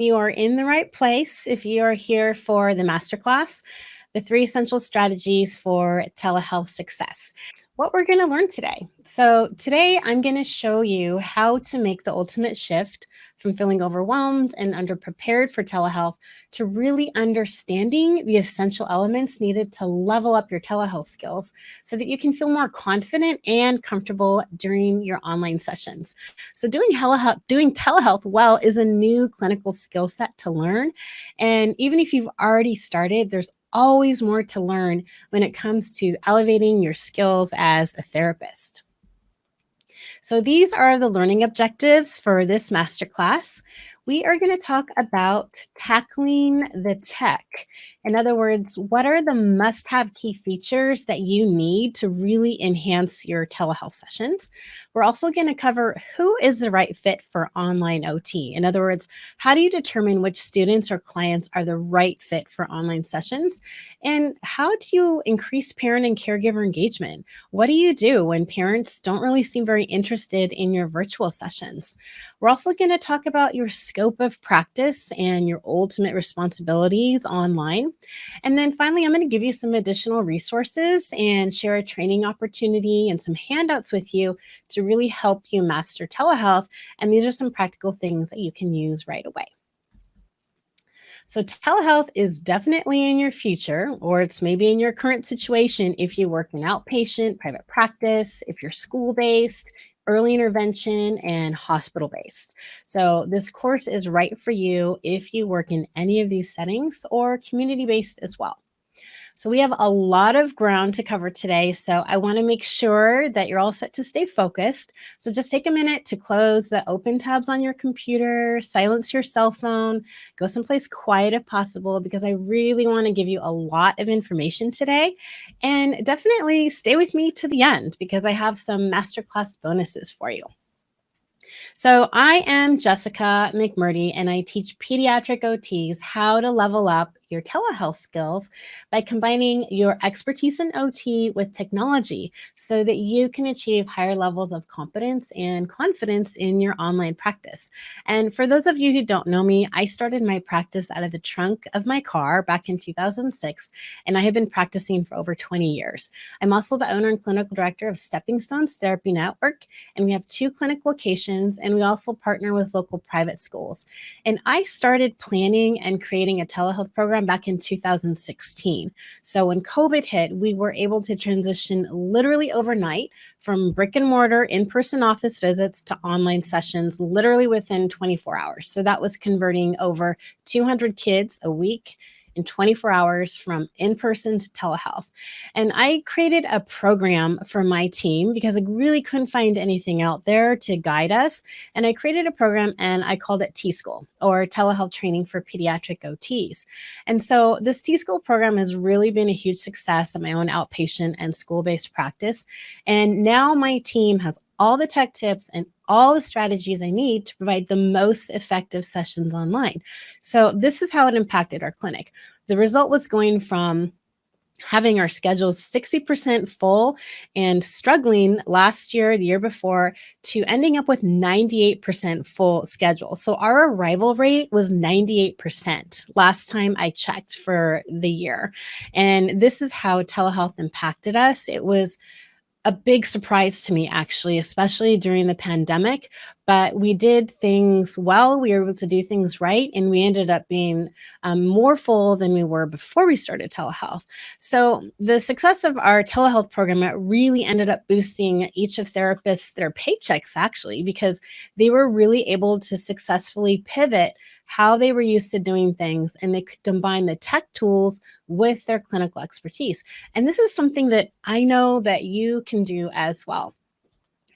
You are in the right place if you are here for the MasterClass, the 3 essential strategies for telehealth success. What we're going to learn today. So, today I'm going to show you how to make the ultimate shift from feeling overwhelmed and underprepared for telehealth to really understanding the essential elements needed to level up your telehealth skills so that you can feel more confident and comfortable during your online sessions. So, doing telehealth well is a new clinical skill set to learn. And even if you've already started, there's always more to learn when it comes to elevating your skills as a therapist. So, these are the learning objectives for this masterclass. We are going to talk about tackling the tech. In other words, what are the must have key features that you need to really enhance your telehealth sessions? We're also going to cover who is the right fit for online OT. In other words, how do you determine which students or clients are the right fit for online sessions? And how do you increase parent and caregiver engagement? What do you do when parents don't really seem very interested in your virtual sessions? We're also going to talk about your scope of practice and your ultimate responsibilities online. And then finally, I'm going to give you some additional resources and share a training opportunity and some handouts with you to really help you master telehealth. And these are some practical things that you can use right away. So, telehealth is definitely in your future, or it's maybe in your current situation if you work in outpatient, private practice, if you're school based, early intervention, and hospital based. So, this course is right for you if you work in any of these settings or community based as well. So, we have a lot of ground to cover today. So, I want to make sure that you're all set to stay focused. So, just take a minute to close the open tabs on your computer, silence your cell phone, go someplace quiet if possible, because I really want to give you a lot of information today. And definitely stay with me to the end because I have some masterclass bonuses for you. So, I am Jessica McMurdie, and I teach pediatric OTs how to level up your telehealth skills by combining your expertise in OT with technology so that you can achieve higher levels of competence and confidence in your online practice. And for those of you who don't know me, I started my practice out of the trunk of my car back in 2006, and I have been practicing for over 20 years. I'm also the owner and clinical director of Stepping Stones Therapy Network, and we have 2 clinic locations, and we also partner with local private schools. And I started planning and creating a telehealth program back in 2016. So when COVID hit, we were able to transition literally overnight from brick and mortar in-person office visits to online sessions literally within 24 hours. So that was converting over 200 kids a week in 24 hours from in-person to telehealth. And I created a program for my team because I really couldn't find anything out there to guide us. And I created a program and I called it T-School, or Telehealth Training for Pediatric OTs. And so this T-School program has really been a huge success at my own outpatient and school-based practice. And now my team has all the tech tips and all the strategies I need to provide the most effective sessions online. So this is how it impacted our clinic. The result was going from having our schedules 60% full and struggling last year, the year before, to ending up with 98% full schedule. So our arrival rate was 98% last time I checked for the year. And this is how telehealth impacted us. It was a big surprise to me, actually, especially during the pandemic. But we did things well. We were able to do things right. And we ended up being more full than we were before we started telehealth. So the success of our telehealth program, it really ended up boosting each of therapists, their paychecks, actually, because they were really able to successfully pivot how they were used to doing things, and they could combine the tech tools with their clinical expertise. And this is something that I know that you can do as well.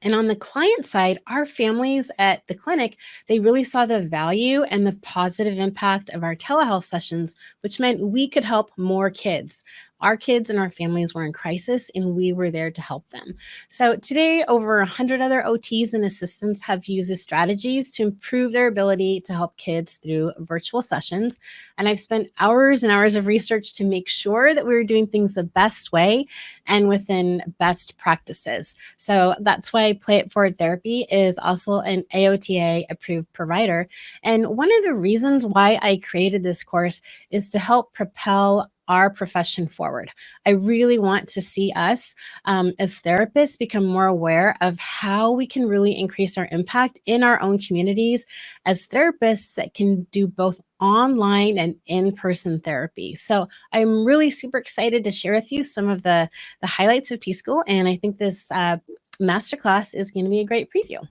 And on the client side, our families at the clinic, they really saw the value and the positive impact of our telehealth sessions, which meant we could help more kids our kids and our families were in crisis, and we were there to help them. So today, over 100 other OTs and assistants have used these strategies to improve their ability to help kids through virtual sessions. And I've spent hours and hours of research to make sure that we were doing things the best way and within best practices. So that's why Play It Forward Therapy is also an AOTA approved provider. And one of the reasons why I created this course is to help propel our profession forward. I really want to see us as therapists become more aware of how we can really increase our impact in our own communities as therapists that can do both online and in-person therapy. So I'm really super excited to share with you some of the highlights of T-School, and I think this masterclass is going to be a great preview.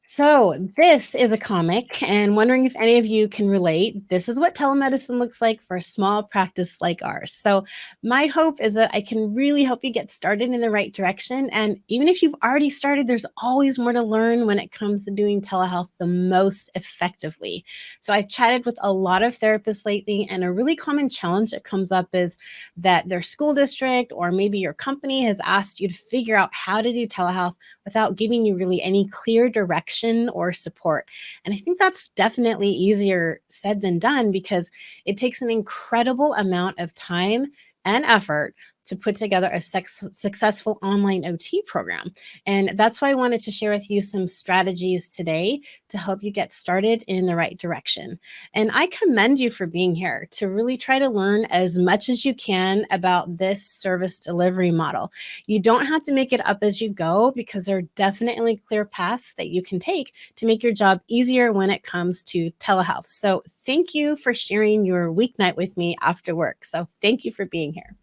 So, this is a comic, and wondering if any of you can relate. This is what telemedicine looks like for a small practice like ours. So, my hope is that I can really help you get started in the right direction. And even if you've already started, there's always more to learn when it comes to doing telehealth the most effectively. So, I've chatted with a lot of therapists lately, and a really common challenge that comes up is that their school district or maybe your company has asked you to figure out how to do telehealth without giving you really any clear direction or support. And I think that's definitely easier said than done because it takes an incredible amount of time and effort to put together a successful online OT program. And that's why I wanted to share with you some strategies today to help you get started in the right direction. And I commend you for being here to really try to learn as much as you can about this service delivery model. You don't have to make it up as you go because there are definitely clear paths that you can take to make your job easier when it comes to telehealth. So thank you for sharing your weeknight with me after work. So thank you for being here.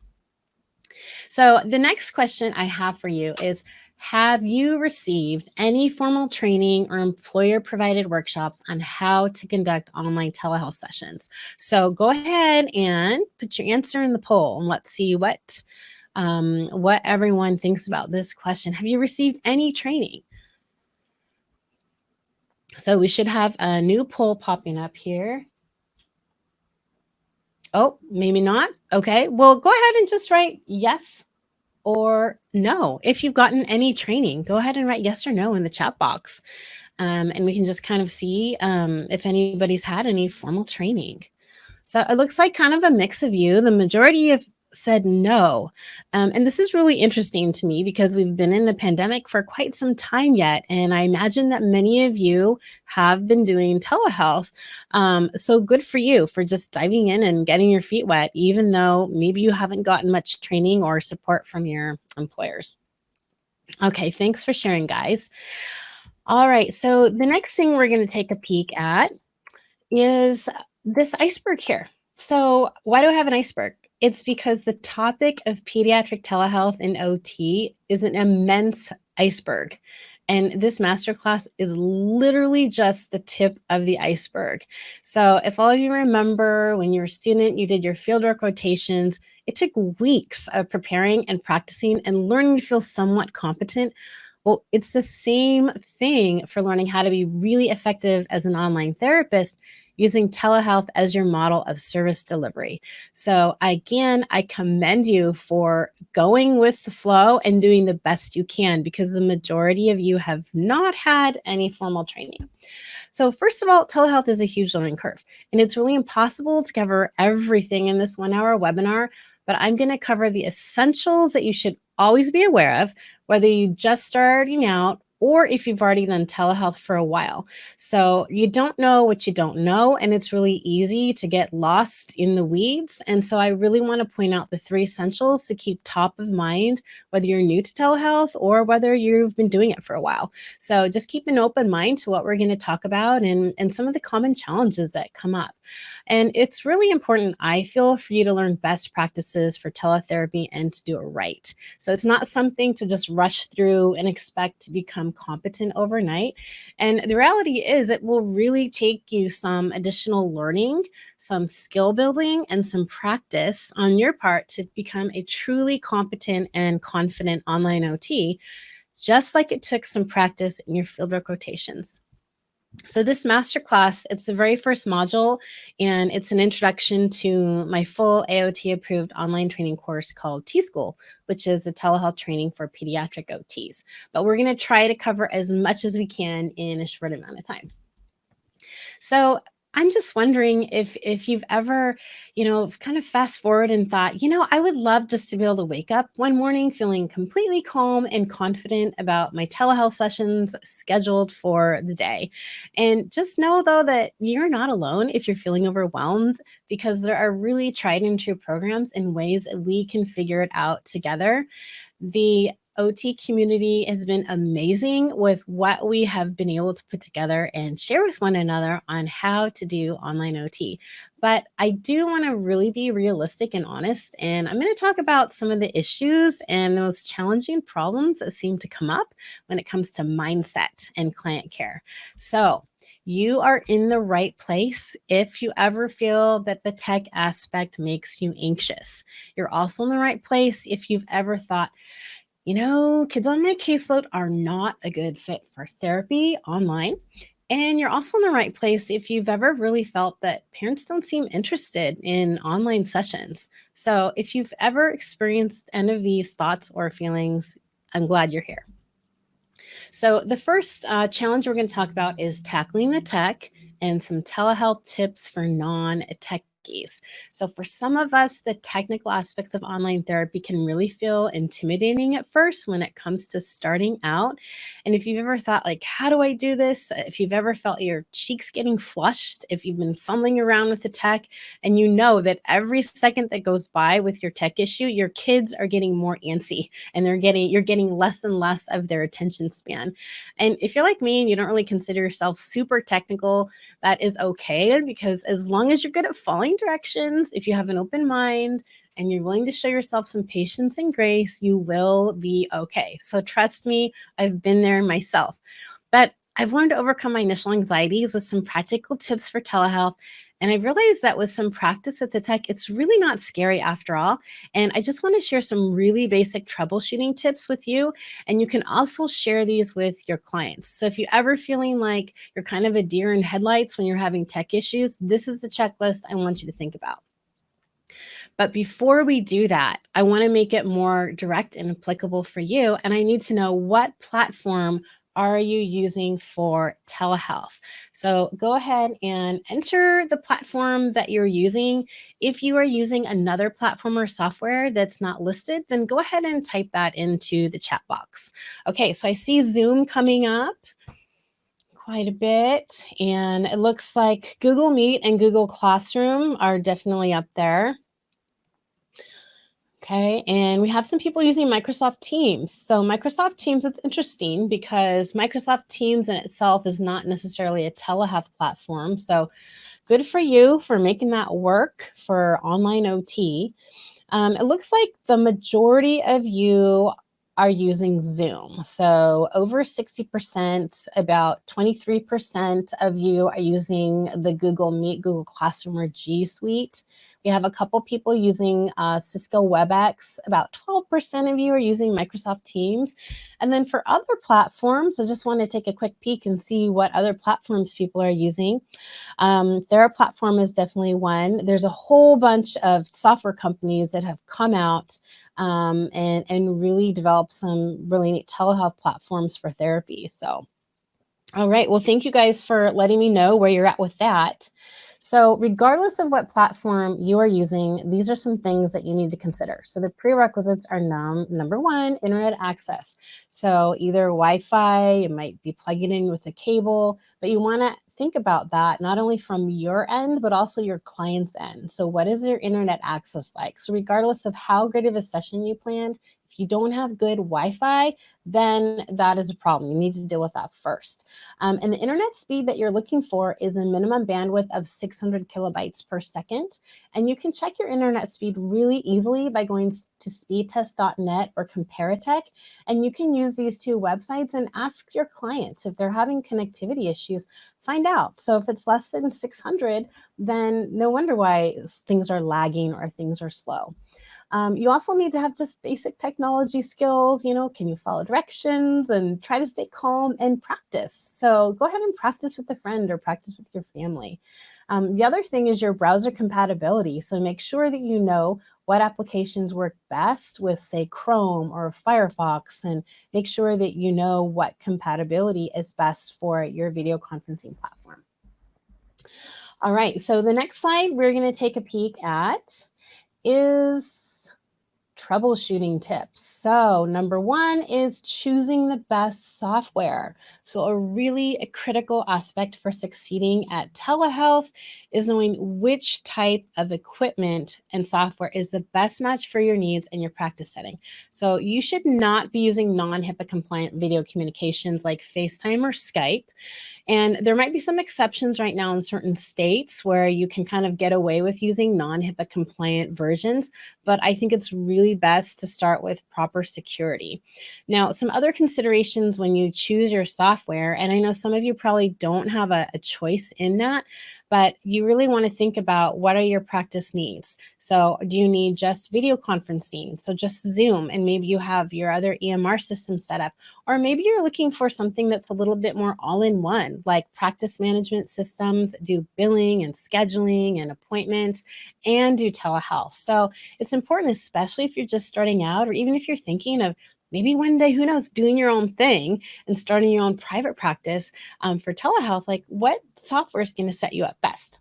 So, the next question I have for you is, have you received any formal training or employer provided workshops on how to conduct online telehealth sessions? So, go ahead and put your answer in the poll and let's see what everyone thinks about this question. Have you received any training? So, we should have a new poll popping up here. Oh, maybe not. Okay. Well, go ahead and just write yes or no. If you've gotten any training, go ahead and write yes or no in the chat box. And we can just kind of see if anybody's had any formal training. So it looks like kind of a mix of you. The majority have said no. And this is really interesting to me because we've been in the pandemic for quite some time yet. And I imagine that many of you have been doing telehealth. So good for you for just diving in and getting your feet wet, even though maybe you haven't gotten much training or support from your employers. Okay, thanks for sharing, guys. All right, so the next thing we're going to take a peek at is this iceberg here. So, why do I have an iceberg? It's because the topic of pediatric telehealth and OT is an immense iceberg. And this masterclass is literally just the tip of the iceberg. So, if all of you remember when you were a student, you did your fieldwork rotations, it took weeks of preparing and practicing and learning to feel somewhat competent. Well, it's the same thing for learning how to be really effective as an online therapist using telehealth as your model of service delivery. So, again, I commend you for going with the flow and doing the best you can because the majority of you have not had any formal training. So, first of all, telehealth is a huge learning curve, and it's really impossible to cover everything in this 1 hour webinar. But I'm going to cover the essentials that you should always be aware of, whether you just starting out or if you've already done telehealth for a while. So you don't know what you don't know, and it's really easy to get lost in the weeds. And so I really want to point out the 3 essentials to keep top of mind, whether you're new to telehealth or whether you've been doing it for a while. So just keep an open mind to what we're going to talk about and some of the common challenges that come up. And it's really important, I feel, for you to learn best practices for teletherapy and to do it right. So it's not something to just rush through and expect to become competent overnight. And the reality is, it will really take you some additional learning, some skill building, and some practice on your part to become a truly competent and confident online OT, just like it took some practice in your fieldwork rotations. So this masterclass, it's the very first module, and it's an introduction to my full AOT approved online training course called T-School, which is a telehealth training for pediatric OTs. But we're going to try to cover as much as we can in a short amount of time. So I'm just wondering if you've ever, kind of fast forward and thought, I would love just to be able to wake up one morning feeling completely calm and confident about my telehealth sessions scheduled for the day. And just know though that you're not alone if you're feeling overwhelmed, because there are really tried and true programs and ways that we can figure it out together. The OT community has been amazing with what we have been able to put together and share with one another on how to do online OT. But I do want to really be realistic and honest. And I'm going to talk about some of the issues and those challenging problems that seem to come up when it comes to mindset and client care. So, you are in the right place if you ever feel that the tech aspect makes you anxious. You're also in the right place if you've ever thought, kids on my caseload are not a good fit for therapy online. And you're also in the right place if you've ever really felt that parents don't seem interested in online sessions. So, if you've ever experienced any of these thoughts or feelings, I'm glad you're here. So, the first challenge we're going to talk about is tackling the tech and some telehealth tips for non techies. So, for some of us, the technical aspects of online therapy can really feel intimidating at first when it comes to starting out. And if you've ever thought, like, how do I do this? If you've ever felt your cheeks getting flushed, if you've been fumbling around with the tech, and you know that every second that goes by with your tech issue, your kids are getting more antsy and you're getting less and less of their attention span. And if you're like me and you don't really consider yourself super technical, that is okay, because as long as you're good at following directions, if you have an open mind and you're willing to show yourself some patience and grace, you will be okay. So trust me, I've been there myself. But I've learned to overcome my initial anxieties with some practical tips for telehealth. And I've realized that with some practice with the tech, it's really not scary after all. And I just want to share some really basic troubleshooting tips with you. And you can also share these with your clients. So if you're ever feeling like you're kind of a deer in headlights when you're having tech issues, this is the checklist I want you to think about. But before we do that, I want to make it more direct and applicable for you. And I need to know, what platform are you using for telehealth? So go ahead and enter the platform that you're using. If you are using another platform or software that's not listed, then go ahead and type that into the chat box. Okay, so I see Zoom coming up quite a bit, and it looks like Google Meet and Google Classroom are definitely up there. Okay, and we have some people using Microsoft Teams. So Microsoft Teams, it's interesting because Microsoft Teams in itself is not necessarily a telehealth platform. So good for you for making that work for online OT. It looks like the majority of you are using Zoom. So over 60%, about 23% of you are using the Google Meet, Google Classroom, or G Suite. We have a couple people using Cisco WebEx. About 12% of you are using Microsoft Teams. And then for other platforms, I just want to take a quick peek and see what other platforms people are using. Their platform is definitely one. There's a whole bunch of software companies that have come out and really developed some really neat telehealth platforms for therapy. So, all right. Well, thank you guys for letting me know where you're at with that. So regardless of what platform you are using, these are some things that you need to consider. So the prerequisites are number one, internet access. So either Wi-Fi, you might be plugging in with a cable, but you want to think about that not only from your end, but also your client's end. So what is your internet access like? So regardless of how great of a session you planned, if you don't have good Wi-Fi, then that is a problem. You need to deal with that first. And the internet speed that you're looking for is a minimum bandwidth of 600 kilobytes per second. And you can check your internet speed really easily by going to speedtest.net or Comparitech. And you can use these two websites and ask your clients if they're having connectivity issues. Find out. So if it's less than 600, then no wonder why things are lagging or things are slow. You also need to have just basic technology skills. Can you follow directions and try to stay calm and practice? So go ahead and practice with a friend or practice with your family. The other thing is your browser compatibility. So make sure that you know what applications work best with, say, Chrome or Firefox, and make sure that you know what compatibility is best for your video conferencing platform. All right, so the next slide we're going to take a peek at is troubleshooting tips. So, number one is choosing the best software. So, a critical aspect for succeeding at telehealth is knowing which type of equipment and software is the best match for your needs and your practice setting. So, you should not be using non HIPAA compliant video communications like FaceTime or Skype. And there might be some exceptions right now in certain states where you can kind of get away with using non HIPAA compliant versions, but I think it's really best to start with proper security. Now, some other considerations when you choose your software, and I know some of you probably don't have a choice in that, but you really want to think about what are your practice needs. So, do you need just video conferencing? So, just Zoom, and maybe you have your other EMR system set up. Or maybe you're looking for something that's a little bit more all in one, like practice management systems that do billing and scheduling and appointments and do telehealth. So it's important, especially if you're just starting out, or even if you're thinking of maybe one day, who knows, doing your own thing and starting your own private practice for telehealth, like what software is going to set you up best?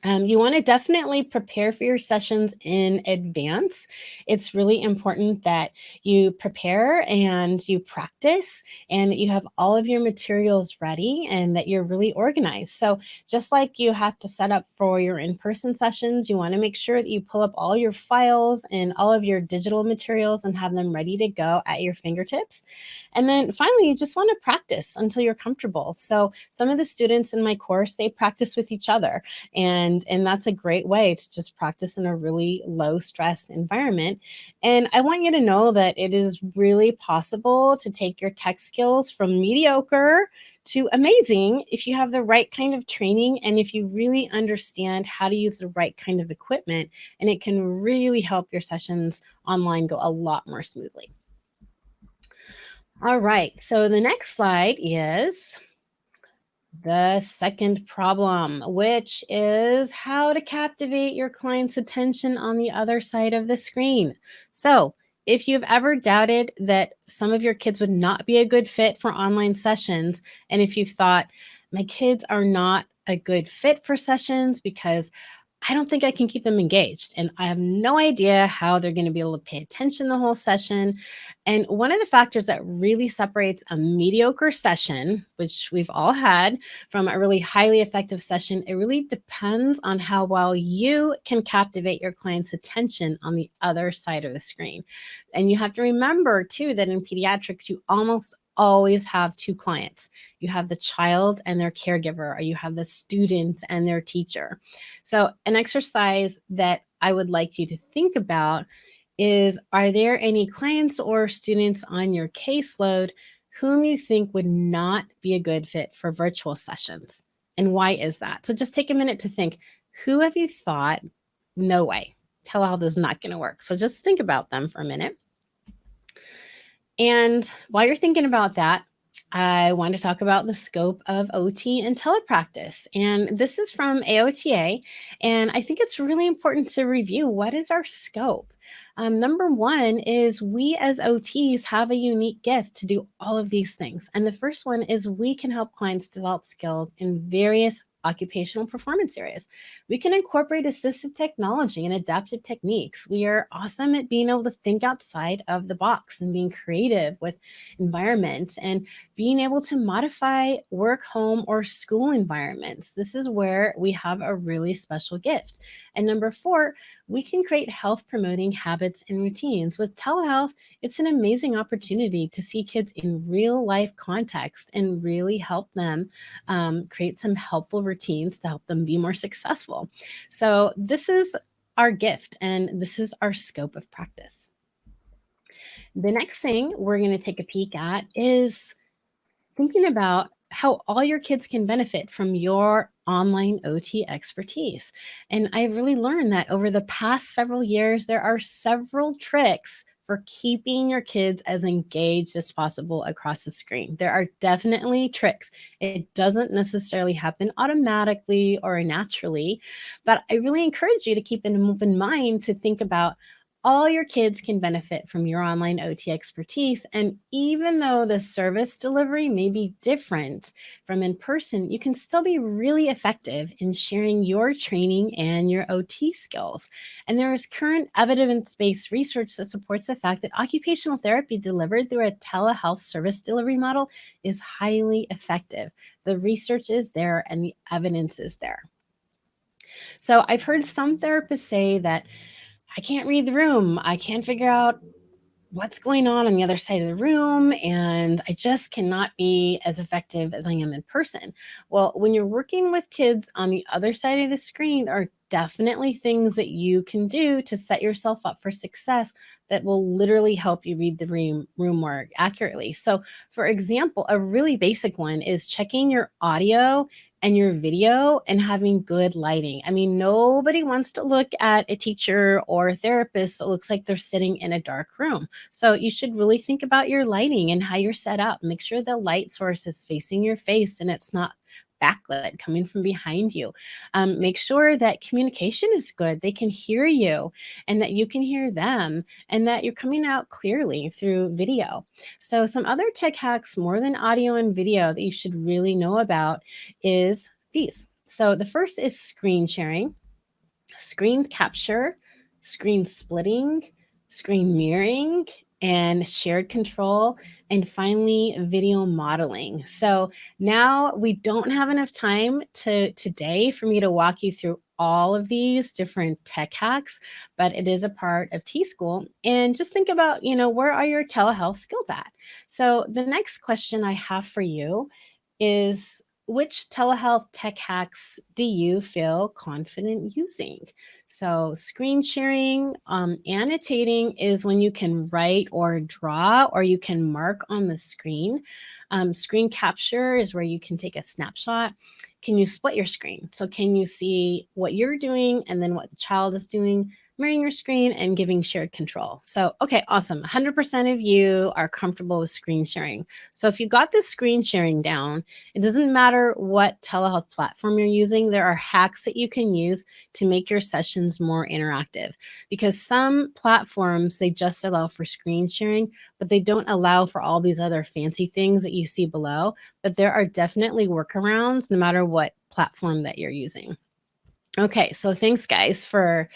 You want to definitely prepare for your sessions in advance. It's really important that you prepare and you practice and that you have all of your materials ready and that you're really organized. So, just like you have to set up for your in person sessions, you want to make sure that you pull up all your files and all of your digital materials and have them ready to go at your fingertips. And then finally, you just want to practice until you're comfortable. So, some of the students in my course, they practice with each other. And that's a great way to just practice in a really low stress environment. And I want you to know that it is really possible to take your tech skills from mediocre to amazing if you have the right kind of training and if you really understand how to use the right kind of equipment, and it can really help your sessions online go a lot more smoothly. All right, so the next slide is the second problem, which is how to captivate your client's attention on the other side of the screen. So, if you've ever doubted that some of your kids would not be a good fit for online sessions, and if you've thought, my kids are not a good fit for sessions because I don't think I can keep them engaged. And I have no idea how they're going to be able to pay attention the whole session. And one of the factors that really separates a mediocre session, which we've all had, from a really highly effective session, it really depends on how well you can captivate your client's attention on the other side of the screen. And you have to remember, too, that in pediatrics, you almost always have two clients. You have the child and their caregiver, or you have the student and their teacher. So, an exercise that I would like you to think about is, are there any clients or students on your caseload whom you think would not be a good fit for virtual sessions? And why is that? So, just take a minute to think, who have you thought, no way, telehealth is not going to work? So, just think about them for a minute. And while you're thinking about that, I want to talk about the scope of OT and telepractice. And this is from AOTA. And I think it's really important to review, what is our scope? Number one is, we as OTs have a unique gift to do all of these things. And the first one is, we can help clients develop skills in various occupational performance areas. We can incorporate assistive technology and adaptive techniques. We are awesome at being able to think outside of the box and being creative with environment and being able to modify work, home, or school environments. This is where we have a really special gift. And number four, we can create health promoting habits and routines. With telehealth, it's an amazing opportunity to see kids in real life context and really help them create some helpful routines to help them be more successful. So, this is our gift and this is our scope of practice. The next thing we're going to take a peek at is thinking about how all your kids can benefit from your online OT expertise. And I've really learned that over the past several years, there are several tricks for keeping your kids as engaged as possible across the screen. There are definitely tricks. It doesn't necessarily happen automatically or naturally, but I really encourage you to keep an open mind to think about all your kids can benefit from your online OT expertise. And even though the service delivery may be different from in person, you can still be really effective in sharing your training and your OT skills. And there is current evidence based research that supports the fact that occupational therapy delivered through a telehealth service delivery model is highly effective. The research is there and the evidence is there. So I've heard some therapists say that I can't read the room. I can't figure out what's going on the other side of the room, and I just cannot be as effective as I am in person. Well, when you're working with kids on the other side of the screen, there are definitely things that you can do to set yourself up for success that will literally help you read the room more accurately. So, for example, a really basic one is checking your audio and your video and having good lighting. I mean, nobody wants to look at a teacher or a therapist that looks like they're sitting in a dark room. So you should really think about your lighting and how you're set up. Make sure the light source is facing your face and it's not backlit coming from behind you. Make sure that communication is good. They can hear you and that you can hear them and that you're coming out clearly through video. So some other tech hacks more than audio and video that you should really know about is these. So the first is screen sharing, screen capture, screen splitting, screen mirroring, and shared control, and finally video modeling. So now we don't have enough time today for me to walk you through all of these different tech hacks, but it is a part of T-School. And just think about, where are your telehealth skills at? So the next question I have for you is, which telehealth tech hacks do you feel confident using? So, screen sharing, annotating is when you can write or draw or you can mark on the screen. Screen capture is where you can take a snapshot. Can you split your screen? So, can you see what you're doing and then what the child is doing? Mirroring your screen and giving shared control. So, okay, awesome. 100% of you are comfortable with screen sharing. So, if you got this screen sharing down, it doesn't matter what telehealth platform you're using, there are hacks that you can use to make your sessions more interactive. Because some platforms, they just allow for screen sharing, but they don't allow for all these other fancy things that you see below. But there are definitely workarounds no matter what platform that you're using. Okay, so thanks guys for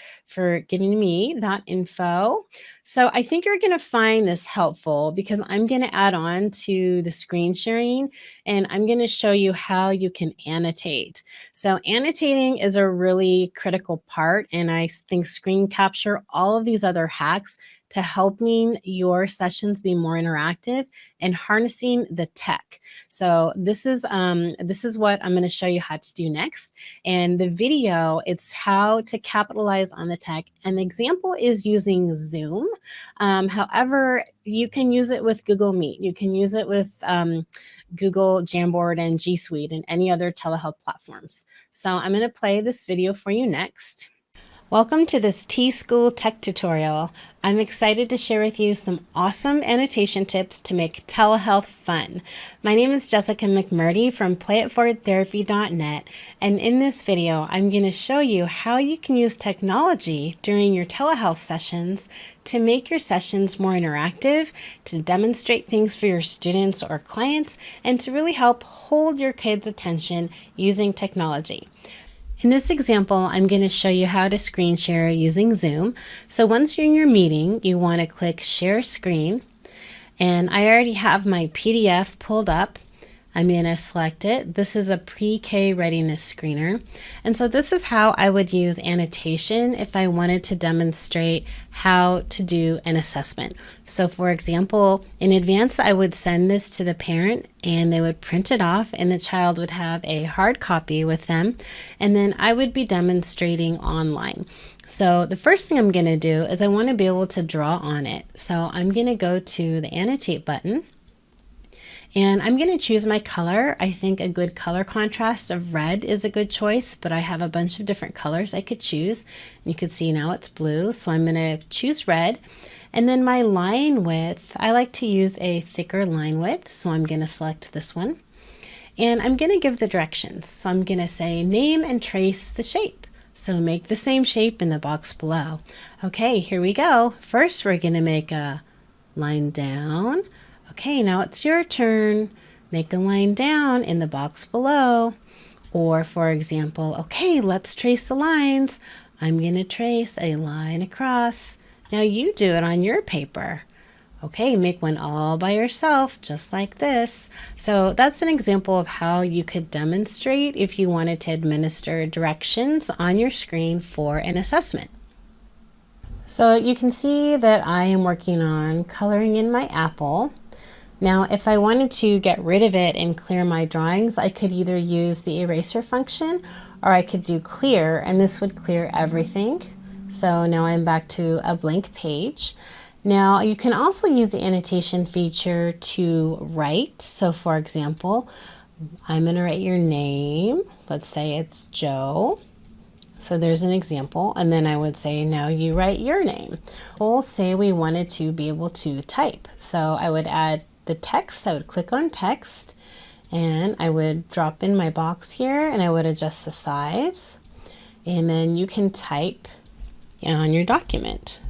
giving me that info. So I think you're going to find this helpful because I'm going to add on to the screen sharing and I'm going to show you how you can annotate. So annotating is a really critical part, and I think screen capture, all of these other hacks to helping your sessions be more interactive and harnessing the tech. So this is what I'm going to show you how to do next. And the video, it's how to capitalize on the tech. An example is using Zoom. However, you can use it with Google Meet. You can use it with Google Jamboard and G Suite and any other telehealth platforms. So I'm going to play this video for you next. Welcome to this T-School tech tutorial. I'm excited to share with you some awesome annotation tips to make telehealth fun. My name is Jessica McMurdie from playitforwardtherapy.net, and in this video, I'm going to show you how you can use technology during your telehealth sessions to make your sessions more interactive, to demonstrate things for your students or clients, and to really help hold your kids' attention using technology. In this example, I'm going to show you how to screen share using Zoom. So once you're in your meeting, you want to click Share Screen. And I already have my PDF pulled up. I'm going to select it. This is a pre-K readiness screener. And so this is how I would use annotation if I wanted to demonstrate how to do an assessment. So for example, in advance, I would send this to the parent and they would print it off and the child would have a hard copy with them. And then I would be demonstrating online. So the first thing I'm going to do is I want to be able to draw on it. So I'm going to go to the annotate button. And I'm going to choose my color. I think a good color contrast of red is a good choice, but I have a bunch of different colors I could choose. You can see now it's blue, so I'm going to choose red. And then my line width, I like to use a thicker line width, so I'm going to select this one. And I'm going to give the directions. So I'm going to say name and trace the shape. So make the same shape in the box below. Okay, here we go. First, we're going to make a line down. Okay, now it's your turn. Make a line down in the box below. Or for example, okay, let's trace the lines. I'm going to trace a line across. Now you do it on your paper. Okay, make one all by yourself, just like this. So that's an example of how you could demonstrate if you wanted to administer directions on your screen for an assessment. So you can see that I am working on coloring in my apple. Now, if I wanted to get rid of it and clear my drawings, I could either use the eraser function or I could do clear, and this would clear everything. So now I'm back to a blank page. Now, you can also use the annotation feature to write. So for example, I'm going to write your name. Let's say it's Joe. So there's an example. And then I would say, now you write your name. We'll say we wanted to be able to type. So I would add the text. I would click on text and I would drop in my box here and I would adjust the size. And then you can type on your document.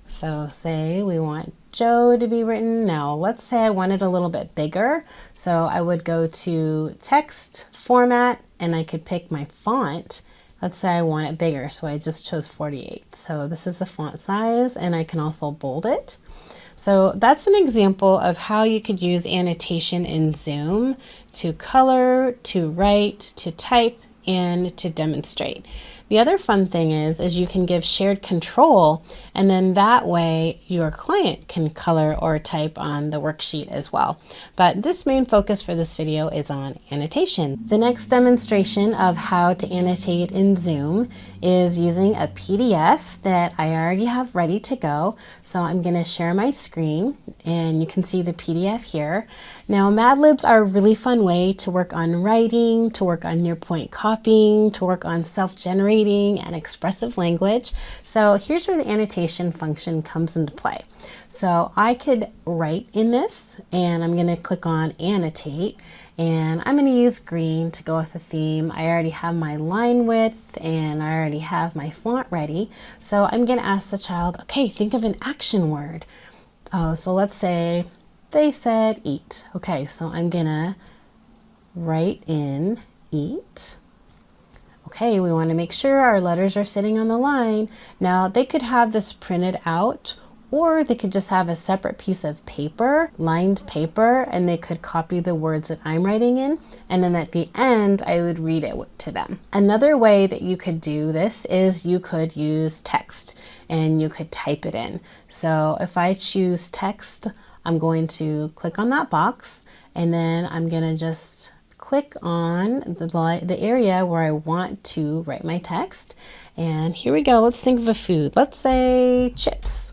So say we want Joe to be written. Now let's say I want it a little bit bigger. So I would go to text format and I could pick my font. Let's say I want it bigger. So I just chose 48. So this is the font size and I can also bold it. So that's an example of how you could use annotation in Zoom to color, to write, to type, and to demonstrate. The other fun thing is you can give shared control, and then that way your client can color or type on the worksheet as well. But this main focus for this video is on annotation. The next demonstration of how to annotate in Zoom is using a PDF that I already have ready to go. So I'm going to share my screen and you can see the PDF here. Now, Mad Libs are a really fun way to work on writing, to work on near-point copying, to work on self-generating and expressive language. So here's where the annotation function comes into play. So I could write in this and I'm going to click on annotate and I'm going to use green to go with the theme. I already have my line width and I already have my font ready. So I'm going to ask the child, okay, think of an action word. Oh, so let's say they said eat. Okay, so I'm gonna write in eat. Okay, we want to make sure our letters are sitting on the line. Now they could have this printed out or they could just have a separate piece of paper, lined paper, and they could copy the words that I'm writing in. And then at the end, I would read it to them. Another way that you could do this is you could use text and you could type it in. So if I choose text, I'm going to click on that box and then I'm going to just click on the area where I want to write my text. And here we go. Let's think of a food. Let's say chips.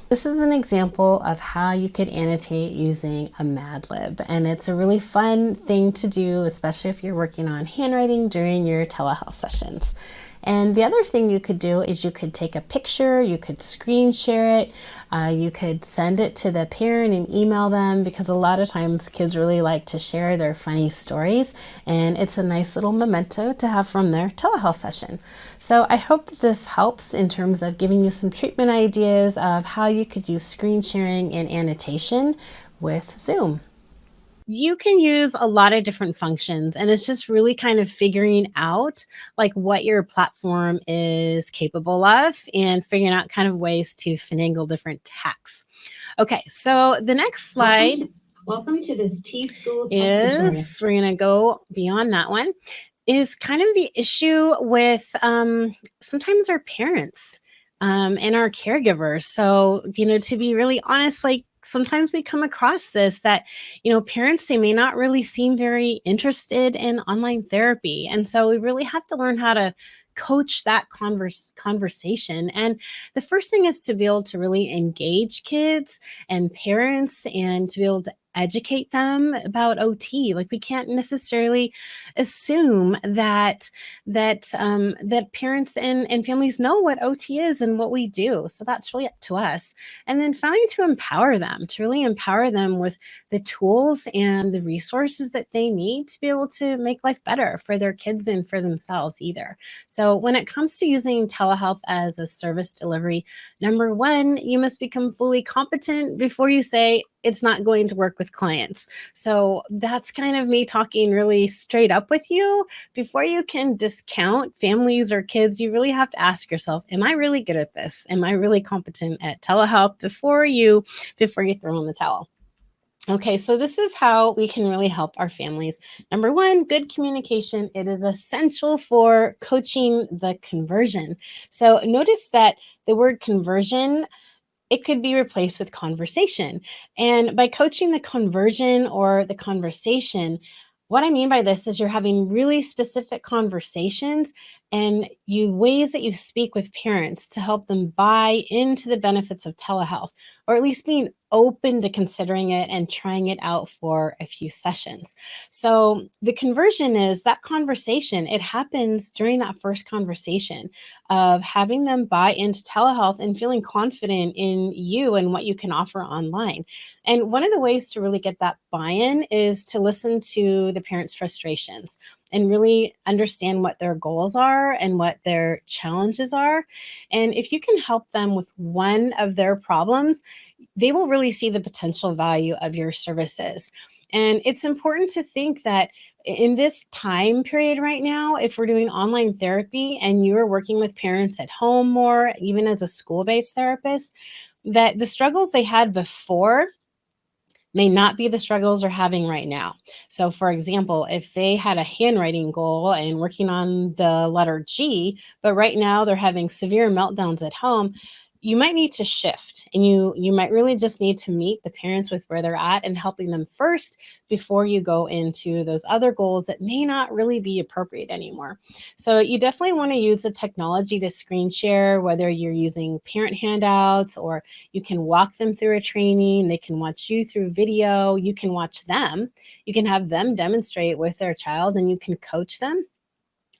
This is an example of how you could annotate using a Mad Lib, and it's a really fun thing to do, especially if you're working on handwriting during your telehealth sessions. And the other thing you could do is you could take a picture, you could screen share it, you could send it to the parent and email them, because a lot of times kids really like to share their funny stories, and it's a nice little memento to have from their telehealth session. So I hope that this helps in terms of giving you some treatment ideas of how you could use screen sharing and annotation with Zoom. You can use a lot of different functions, and it's just really kind of figuring out like what your platform is capable of and figuring out kind of ways to finagle different hacks. Okay, so the next slide Welcome to this T-School Tech tutorial. is, we're going to go beyond that one, is kind of the issue with sometimes our parents and our caregivers. So, to be really honest, like sometimes we come across this that, parents, they may not really seem very interested in online therapy. And so we really have to learn how to coach that conversation. And the first thing is to be able to really engage kids and parents and to be able to educate them about OT. Like, we can't necessarily assume that that parents and families know what OT is and what we do. So that's really up to us. And then finally, to empower them, to really empower them with the tools and the resources that they need to be able to make life better for their kids and for themselves either. So when it comes to using telehealth as a service delivery, number one, you must become fully competent before you say it's not going to work with clients. So that's kind of me talking really straight up with you. Before you can discount families or kids, you really have to ask yourself, am I really good at this? Am I really competent at telehealth before you throw in the towel? Okay, so this is how we can really help our families. Number one, good communication. It is essential for coaching the conversion. So notice that the word conversion, it could be replaced with conversation. And by coaching the conversion or the conversation, what I mean by this is you're having really specific conversations and ways that you speak with parents to help them buy into the benefits of telehealth, or at least being open to considering it and trying it out for a few sessions. So the conversion is that conversation. It happens during that first conversation of having them buy into telehealth and feeling confident in you and what you can offer online. And one of the ways to really get that buy-in is to listen to the parents' frustrations and really understand what their goals are and what their challenges are. And if you can help them with one of their problems, they will really see the potential value of your services. And it's important to think that in this time period right now, if we're doing online therapy and you're working with parents at home more, even as a school-based therapist, that the struggles they had before may not be the struggles they're having right now. So, for example, if they had a handwriting goal and working on the letter G, but right now they're having severe meltdowns at home, you might need to shift, and you might really just need to meet the parents with where they're at and helping them first before you go into those other goals that may not really be appropriate anymore. So you definitely want to use the technology to screen share, whether you're using parent handouts or you can walk them through a training, they can watch you through video, you can watch them, you can have them demonstrate with their child, and you can coach them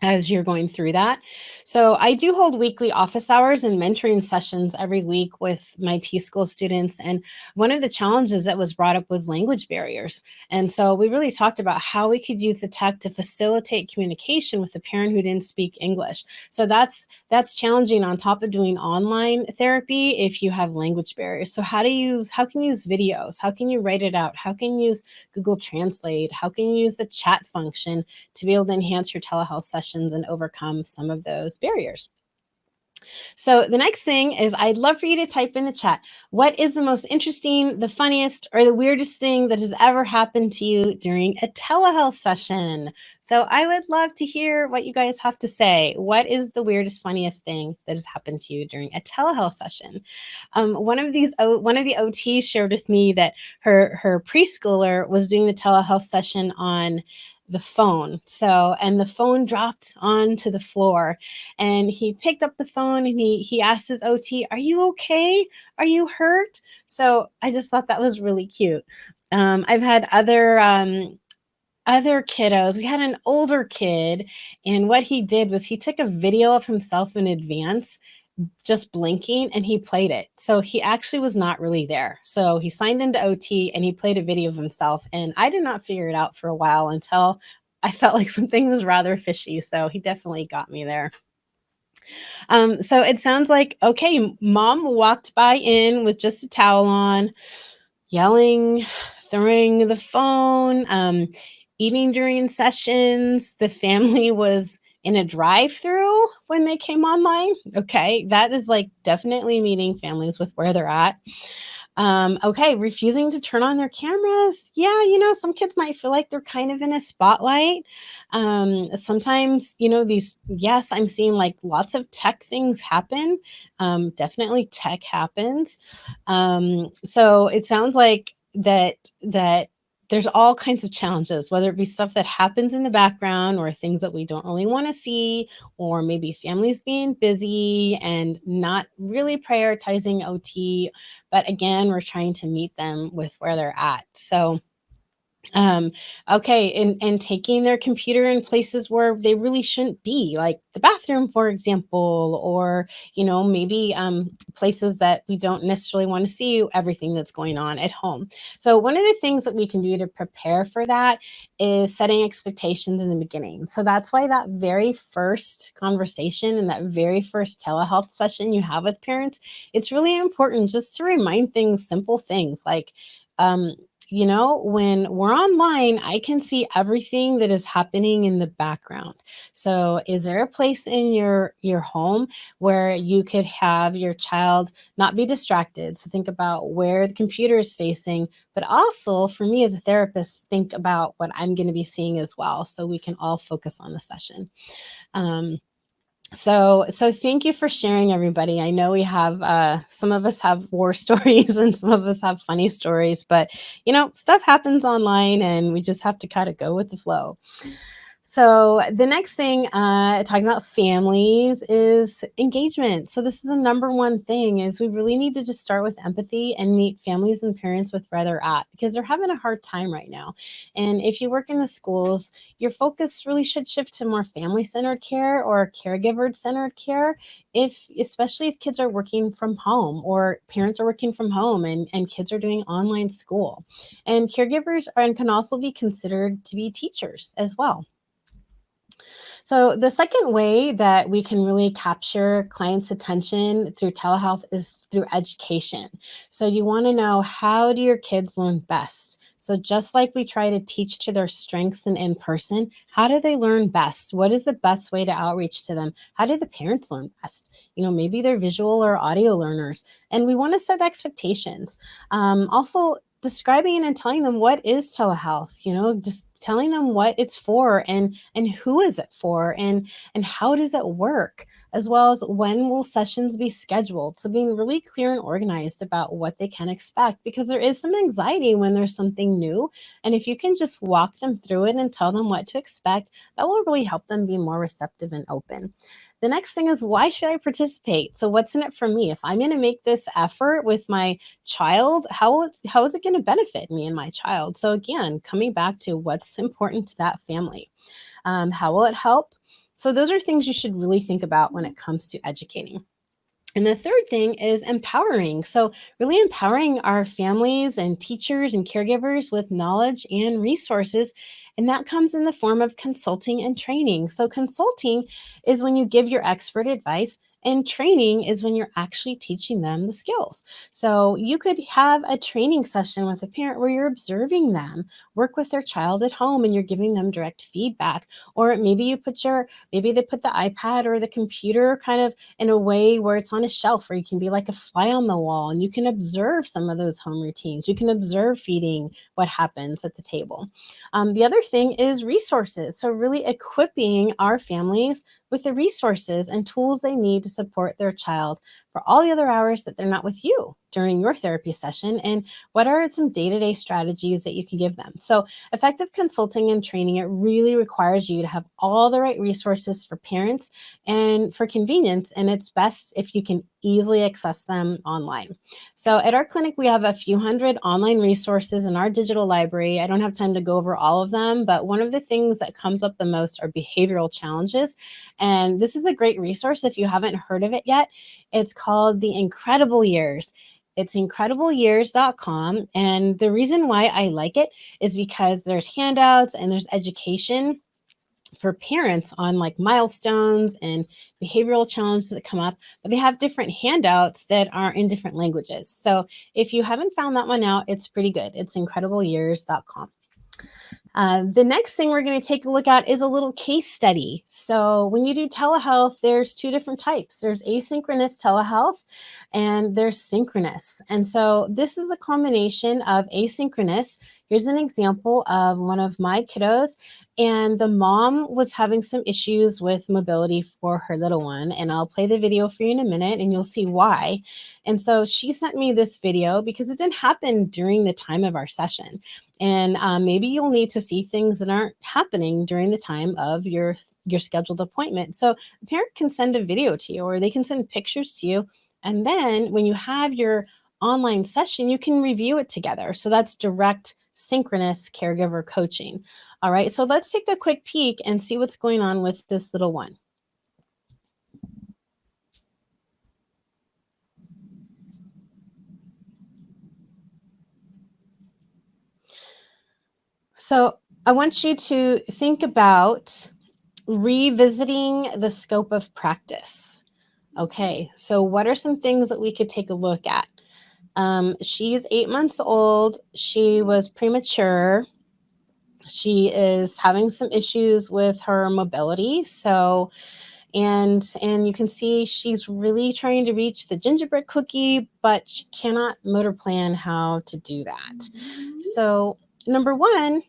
as you're going through that. So I do hold weekly office hours and mentoring sessions every week with my T-School students. And one of the challenges that was brought up was language barriers. And so we really talked about how we could use the tech to facilitate communication with a parent who didn't speak English. So that's challenging on top of doing online therapy if you have language barriers. So how can you use videos? How can you write it out? How can you use Google Translate? How can you use the chat function to be able to enhance your telehealth sessions and overcome some of those barriers? So the next thing is, I'd love for you to type in the chat, what is the most interesting, the funniest, or the weirdest thing that has ever happened to you during a telehealth session? So I would love to hear what you guys have to say. What is the weirdest, funniest thing that has happened to you during a telehealth session? One of the OTs shared with me that her preschooler was doing the telehealth session on the phone. And the phone dropped onto the floor, and he picked up the phone and he asked his OT, "Are you okay? Are you hurt?" So I just thought that was really cute. I've had other kiddos. We had an older kid, and what he did was he took a video of himself in advance just blinking, and he played it. So he actually was not really there. So he signed into OT and he played a video of himself, and I did not figure it out for a while until I felt like something was rather fishy. So he definitely got me there. So it sounds like, okay, mom walked by in with just a towel on, yelling, throwing the phone, eating during sessions. The family was in a drive-through when they came online. Okay, that is like definitely meeting families with where they're at. Okay, refusing to turn on their cameras. Yeah, some kids might feel like they're kind of in a spotlight. Sometimes, yes, I'm seeing like lots of tech things happen. Definitely tech happens. So it sounds like that there's all kinds of challenges, whether it be stuff that happens in the background or things that we don't really want to see, or maybe families being busy and not really prioritizing OT. But again, we're trying to meet them with where they're at. So um okay, and taking their computer in places where they really shouldn't be, like the bathroom, for example, or maybe places that we don't necessarily want to see everything that's going on at home. So one of the things that we can do to prepare for that is setting expectations in the beginning. So that's why that very first conversation and that very first telehealth session you have with parents, it's really important just to remind things, simple things like um when we're online, I can see everything that is happening in the background. So is there a place in your home where you could have your child not be distracted? So think about where the computer is facing, but also for me as a therapist, think about what I'm going to be seeing as well, so we can all focus on the session. um, so thank you for sharing, everybody. I know we have some of us have war stories and some of us have funny stories, but stuff happens online and we just have to kind of go with the flow. So the next thing, talking about families, is engagement. So this is the number one thing, is we really need to just start with empathy and meet families and parents with where they're at, because they're having a hard time right now. And if you work in the schools, your focus really should shift to more family-centered care or caregiver-centered care, especially if kids are working from home or parents are working from home and kids are doing online school. And caregivers can also be considered to be teachers as well. So, the second way that we can really capture clients' attention through telehealth is through education. So, you want to know, how do your kids learn best? So, just like we try to teach to their strengths in person, how do they learn best? What is the best way to outreach to them? How do the parents learn best? Maybe they're visual or audio learners, and we want to set expectations. Also, describing and telling them what is telehealth, just telling them what it's for, and who is it for, and how does it work, as well as when will sessions be scheduled. So being really clear and organized about what they can expect, because there is some anxiety when there's something new, and if you can just walk them through it and tell them what to expect, that will really help them be more receptive and open. The next thing is, why should I participate? So what's in it for me? If I'm going to make this effort with my child, how is it going to benefit me and my child? So again, coming back to what's important to that family. How will it help? So those are things you should really think about when it comes to educating. And the third thing is empowering. So, really empowering our families and teachers and caregivers with knowledge and resources. And that comes in the form of consulting and training. So, consulting is when you give your expert advice, and training is when you're actually teaching them the skills. So, you could have a training session with a parent where you're observing them work with their child at home and you're giving them direct feedback. Or maybe maybe they put the iPad or the computer kind of in a way where it's on a shelf, where you can be like a fly on the wall and you can observe some of those home routines. You can observe feeding, what happens at the table. The other thing is resources. So, really equipping our families with the resources and tools they need to support their child for all the other hours that they're not with you during your therapy session, and what are some day-to-day strategies that you can give them. So effective consulting and training, it really requires you to have all the right resources for parents and for convenience, and it's best if you can easily access them online. So at our clinic, we have a few hundred online resources in our digital library. I don't have time to go over all of them, but one of the things that comes up the most are behavioral challenges. And this is a great resource if you haven't heard of it yet. It's called The Incredible Years. It's incredibleyears.com. And the reason why I like it is because there's handouts and there's education for parents on like milestones and behavioral challenges that come up, but they have different handouts that are in different languages. So if you haven't found that one out, it's pretty good. It's incredibleyears.com. The next thing we're going to take a look at is a little case study. So when you do telehealth, there's two different types. There's asynchronous telehealth and there's synchronous. And so this is a combination of asynchronous. Here's an example of one of my kiddos, and the mom was having some issues with mobility for her little one. And I'll play the video for you in a minute and you'll see why. And so she sent me this video because it didn't happen during the time of our session. And maybe you'll need to see things that aren't happening during the time of your scheduled appointment. So the parent can send a video to you, or they can send pictures to you. And then when you have your online session, you can review it together. So that's direct synchronous caregiver coaching. All right, so let's take a quick peek and see what's going on with this little one. So I want you to think about revisiting the scope of practice. Okay, so what are some things that we could take a look at? She's 8 months old. She was premature. She is having some issues with her mobility. So, and you can see she's really trying to reach the gingerbread cookie, but she cannot motor plan how to do that. So, number one,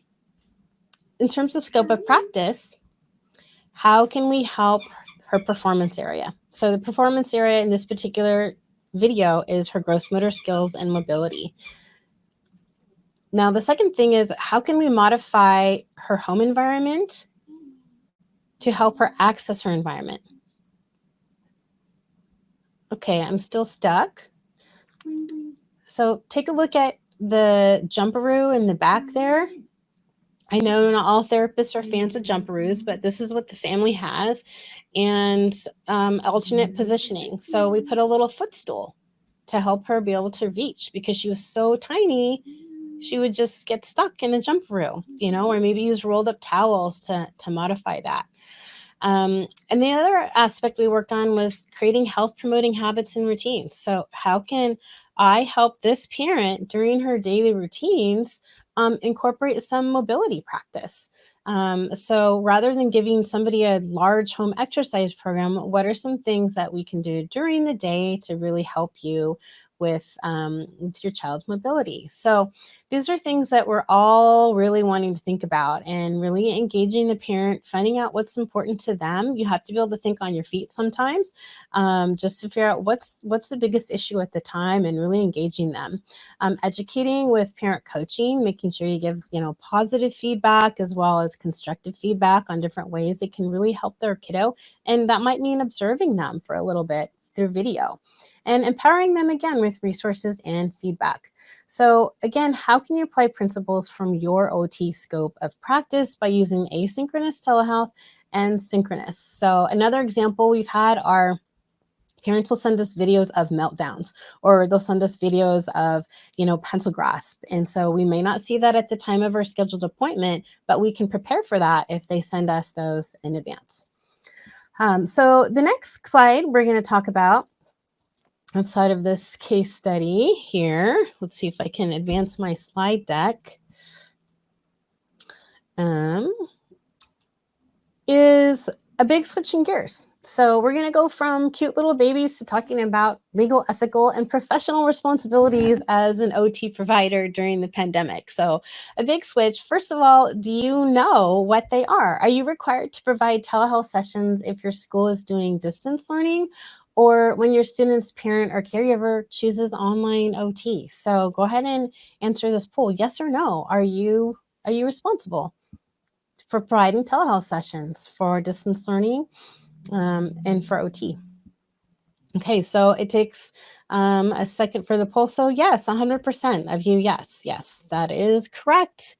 in terms of scope of practice, how can we help her performance area? So the performance area in this particular video is her gross motor skills and mobility. Now, the second thing is, how can we modify her home environment to help her access her environment? Okay, I'm still stuck. So take a look at the jumperoo in the back there. I know not all therapists are fans of jumperoos, but this is what the family has, and alternate positioning. So we put a little footstool to help her be able to reach, because she was so tiny, she would just get stuck in the jumperoo, or maybe use rolled up towels to modify that. And the other aspect we worked on was creating health promoting habits and routines. So how can I help this parent during her daily routines incorporate some mobility practice? So rather than giving somebody a large home exercise program, what are some things that we can do during the day to really help you with your child's mobility? So these are things that we're all really wanting to think about, and really engaging the parent, finding out what's important to them. You have to be able to think on your feet sometimes, just to figure out what's the biggest issue at the time, and really engaging them. Educating with parent coaching, making sure you give positive feedback as well as constructive feedback on different ways it can really help their kiddo, and that might mean observing them for a little bit through video, and empowering them again with resources and feedback. So again, how can you apply principles from your OT scope of practice by using asynchronous telehealth and synchronous? So another example we've had are parents will send us videos of meltdowns, or they'll send us videos of, pencil grasp. And so we may not see that at the time of our scheduled appointment, but we can prepare for that if they send us those in advance. So the next slide we're going to talk about, outside of this case study here, let's see if I can advance my slide deck, is a big switch in gears. So we're going to go from cute little babies to talking about legal, ethical, and professional responsibilities as an OT provider during the pandemic. So a big switch. First of all, do you know what they are? Are you required to provide telehealth sessions if your school is doing distance learning, or when your student's parent or caregiver chooses online OT? So go ahead and answer this poll. Yes or no? Are you responsible for providing telehealth sessions for distance learning and for OT? Okay, so it takes a second for the poll. So yes, 100% of you, yes, that is correct.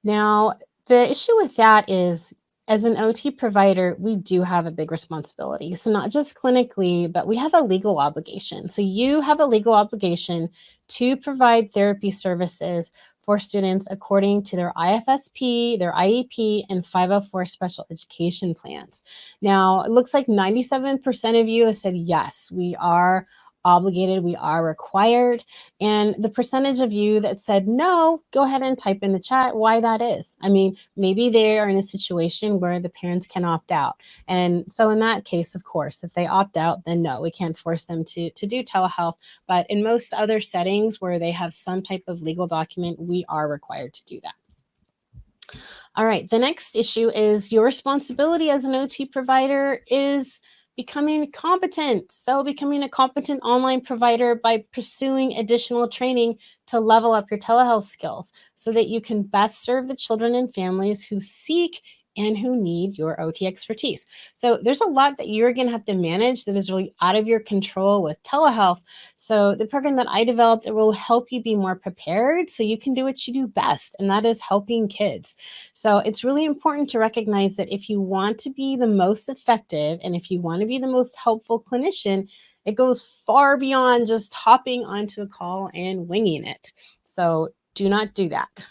Now, the issue with that is, as an OT provider, we do have a big responsibility. So not just clinically, but we have a legal obligation. So you have a legal obligation to provide therapy services for students according to their IFSP, their IEP, and 504 special education plans. Now, it looks like 97% of you have said, yes, we are obligated, we are required. And the percentage of you that said no, go ahead and type in the chat why that is. I mean, maybe they are in a situation where the parents can opt out. And so in that case, of course, if they opt out, then no, we can't force them to do telehealth. But in most other settings where they have some type of legal document, we are required to do that. All right, the next issue is your responsibility as an OT provider is becoming competent. So, becoming a competent online provider by pursuing additional training to level up your telehealth skills so that you can best serve the children and families who seek and who need your OT expertise. So there's a lot that you're going to have to manage that is really out of your control with telehealth. So the program that I developed, it will help you be more prepared so you can do what you do best, and that is helping kids. So it's really important to recognize that if you want to be the most effective and if you want to be the most helpful clinician, it goes far beyond just hopping onto a call and winging it. So do not do that.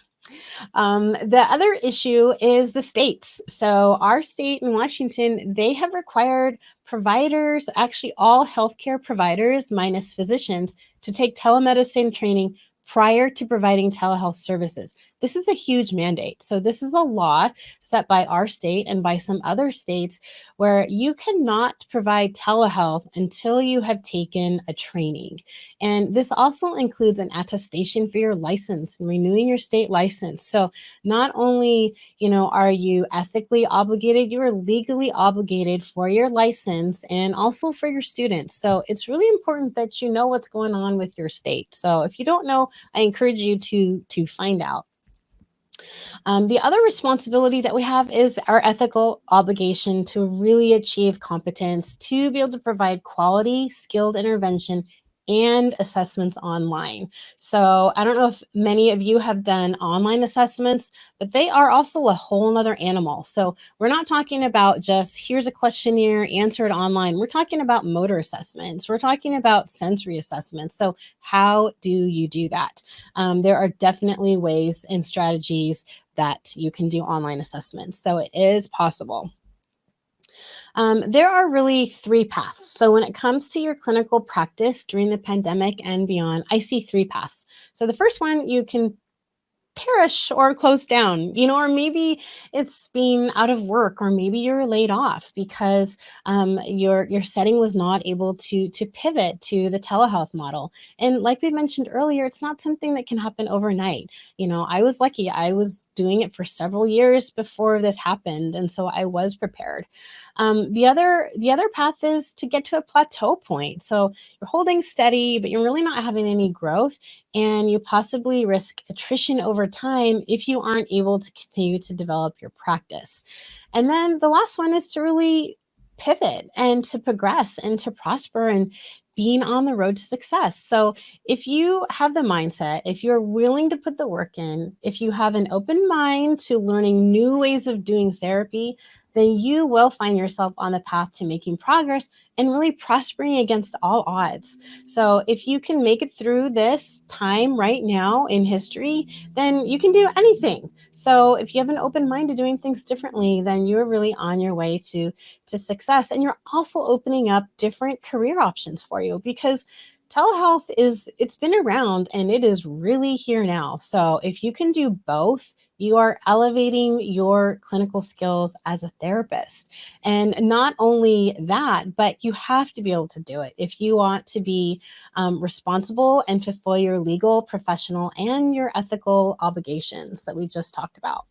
The other issue is the states. So our state in Washington, they have required providers, actually all healthcare providers minus physicians, to take telemedicine training prior to providing telehealth services. This is a huge mandate. So this is a law set by our state and by some other states where you cannot provide telehealth until you have taken a training. And this also includes an attestation for your license and renewing your state license. So not only, are you ethically obligated, you are legally obligated for your license and also for your students. So it's really important that you know what's going on with your state. So if you don't know, I encourage you to find out. The other responsibility that we have is our ethical obligation to really achieve competence, to be able to provide quality, skilled intervention and assessments online. So I don't know if many of you have done online assessments, but they are also a whole nother animal. So we're not talking about just here's a questionnaire, answer it online. We're talking about motor assessments. We're talking about sensory assessments. So how do you do that? There are definitely ways and strategies that you can do online assessments. So it is possible. There are really three paths. So when it comes to your clinical practice during the pandemic and beyond, I see three paths. So the first one, you can perish or close down, or maybe it's being out of work, or maybe you're laid off because your setting was not able to pivot to the telehealth model. And like we mentioned earlier, it's not something that can happen overnight. I was lucky. I was doing it for several years before this happened, and so I was prepared. The other path is to get to a plateau point. So you're holding steady, but you're really not having any growth, and you possibly risk attrition over time if you aren't able to continue to develop your practice. And then the last one is to really pivot and to progress and to prosper and being on the road to success. So if you have the mindset, if you're willing to put the work in, if you have an open mind to learning new ways of doing therapy, then you will find yourself on the path to making progress and really prospering against all odds. So if you can make it through this time right now in history, then you can do anything. So if you have an open mind to doing things differently, then you're really on your way to success. And you're also opening up different career options for you, because telehealth it's been around and it is really here now. So if you can do both, you are elevating your clinical skills as a therapist. And not only that, but you have to be able to do it if you want to be responsible and fulfill your legal, professional, and your ethical obligations that we just talked about.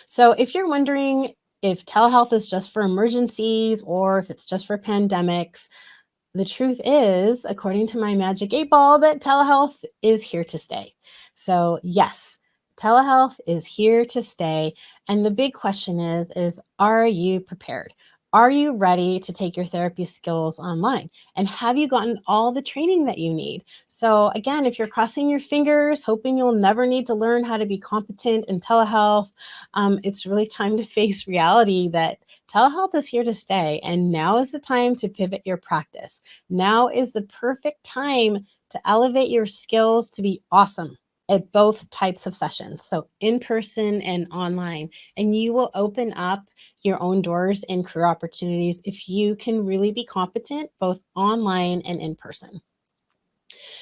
So if you're wondering if telehealth is just for emergencies or if it's just for pandemics, the truth is, according to my magic 8-ball, that telehealth is here to stay. So yes, telehealth is here to stay. And the big question is, are you prepared? Are you ready to take your therapy skills online? And have you gotten all the training that you need? So again, if you're crossing your fingers, hoping you'll never need to learn how to be competent in telehealth, it's really time to face reality that telehealth is here to stay. And now is the time to pivot your practice. Now is the perfect time to elevate your skills to be awesome at both types of sessions, so in person and online. And you will open up your own doors and career opportunities if you can really be competent both online and in person.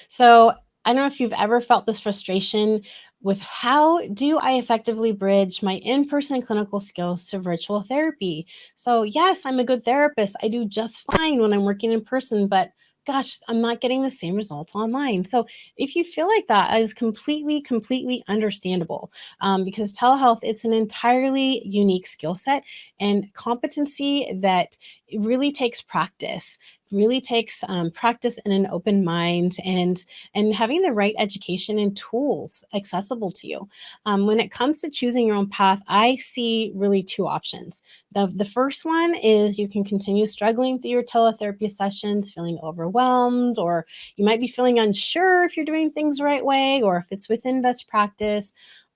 So I don't know if you've ever felt this frustration with how do I effectively bridge my in-person clinical skills to virtual therapy? So yes, I'm a good therapist. I do just fine when I'm working in person, but gosh, I'm not getting the same results online. So if you feel like that is completely understandable, because telehealth, it's an entirely unique skill set and competency that it really takes practice. Really takes practice and an open mind, and having the right education and tools accessible to you. When it comes to choosing your own path, I see really two options. The first one is you can continue struggling through your teletherapy sessions, feeling overwhelmed, or you might be feeling unsure if you're doing things the right way or if it's within best practice.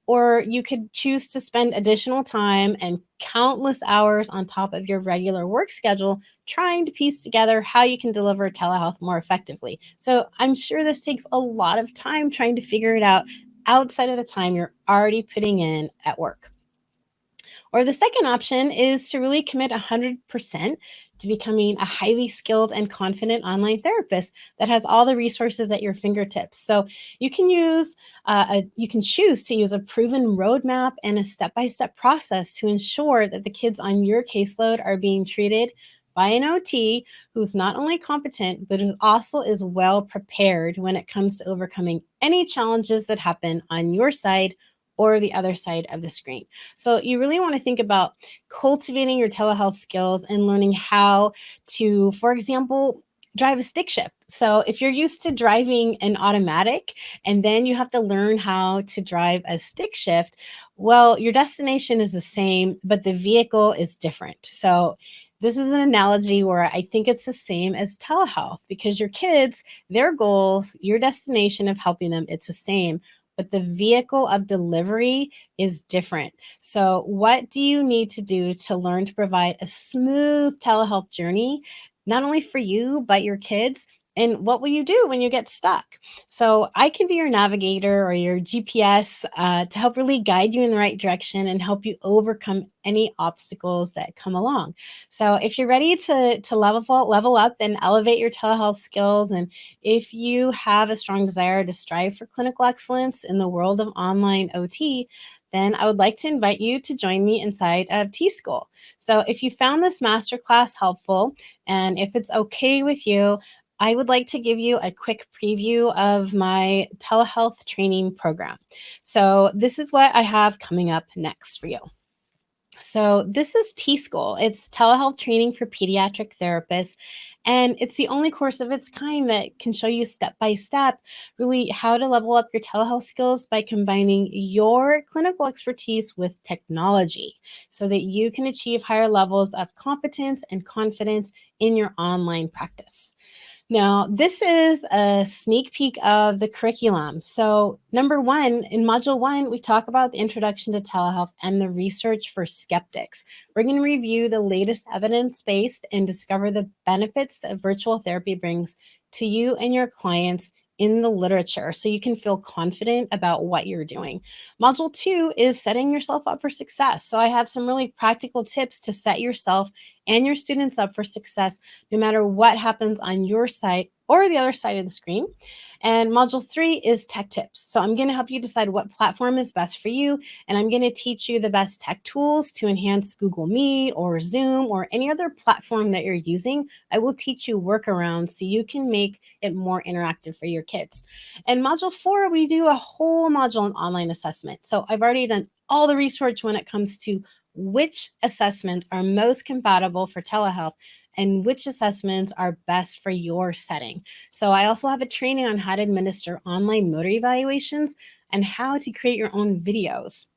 Or you could choose to spend additional time and countless hours on top of your regular work schedule trying to piece together how you can deliver telehealth more effectively. So I'm sure this takes a lot of time trying to figure it out outside of the time you're already putting in at work. Or the second option is to really commit 100% to becoming a highly skilled and confident online therapist that has all the resources at your fingertips. So you can choose to use a proven roadmap and a step-by-step process to ensure that the kids on your caseload are being treated by an OT who's not only competent, but who also is well prepared when it comes to overcoming any challenges that happen on your side or the other side of the screen. So you really want to think about cultivating your telehealth skills and learning how to, for example, drive a stick shift. So if you're used to driving an automatic and then you have to learn how to drive a stick shift, well, your destination is the same, but the vehicle is different. So this is an analogy where I think it's the same as telehealth because your kids, their goals, your destination of helping them, it's the same, but the vehicle of delivery is different. So, what do you need to do to learn to provide a smooth telehealth journey, not only for you, but your kids? And what will you do when you get stuck? So, I can be your navigator or your GPS to help really guide you in the right direction and help you overcome any obstacles that come along. So, if you're ready to level up and elevate your telehealth skills, and if you have a strong desire to strive for clinical excellence in the world of online OT, then I would like to invite you to join me inside of T School. So, if you found this masterclass helpful, and if it's okay with you, I would like to give you a quick preview of my telehealth training program. So, this is what I have coming up next for you. So, this is T School. It's telehealth training for pediatric therapists. And it's the only course of its kind that can show you step by step really how to level up your telehealth skills by combining your clinical expertise with technology so that you can achieve higher levels of competence and confidence in your online practice. Now, this is a sneak peek of the curriculum. So, number one, in module one, we talk about the introduction to telehealth and the research for skeptics. We're going to review the latest evidence based and discover the benefits that virtual therapy brings to you and your clients in the literature so you can feel confident about what you're doing. Module two is setting yourself up for success. So, I have some really practical tips to set yourself and your students up for success no matter what happens on your side or the other side of the screen. And module three is tech tips. So I'm going to help you decide what platform is best for you. And I'm going to teach you the best tech tools to enhance Google Meet or Zoom or any other platform that you're using. I will teach you workarounds so you can make it more interactive for your kids. And module four, we do a whole module on online assessment. So I've already done all the research when it comes to which assessments are most compatible for telehealth and which assessments are best for your setting. So I also have a training on how to administer online motor evaluations and how to create your own videos.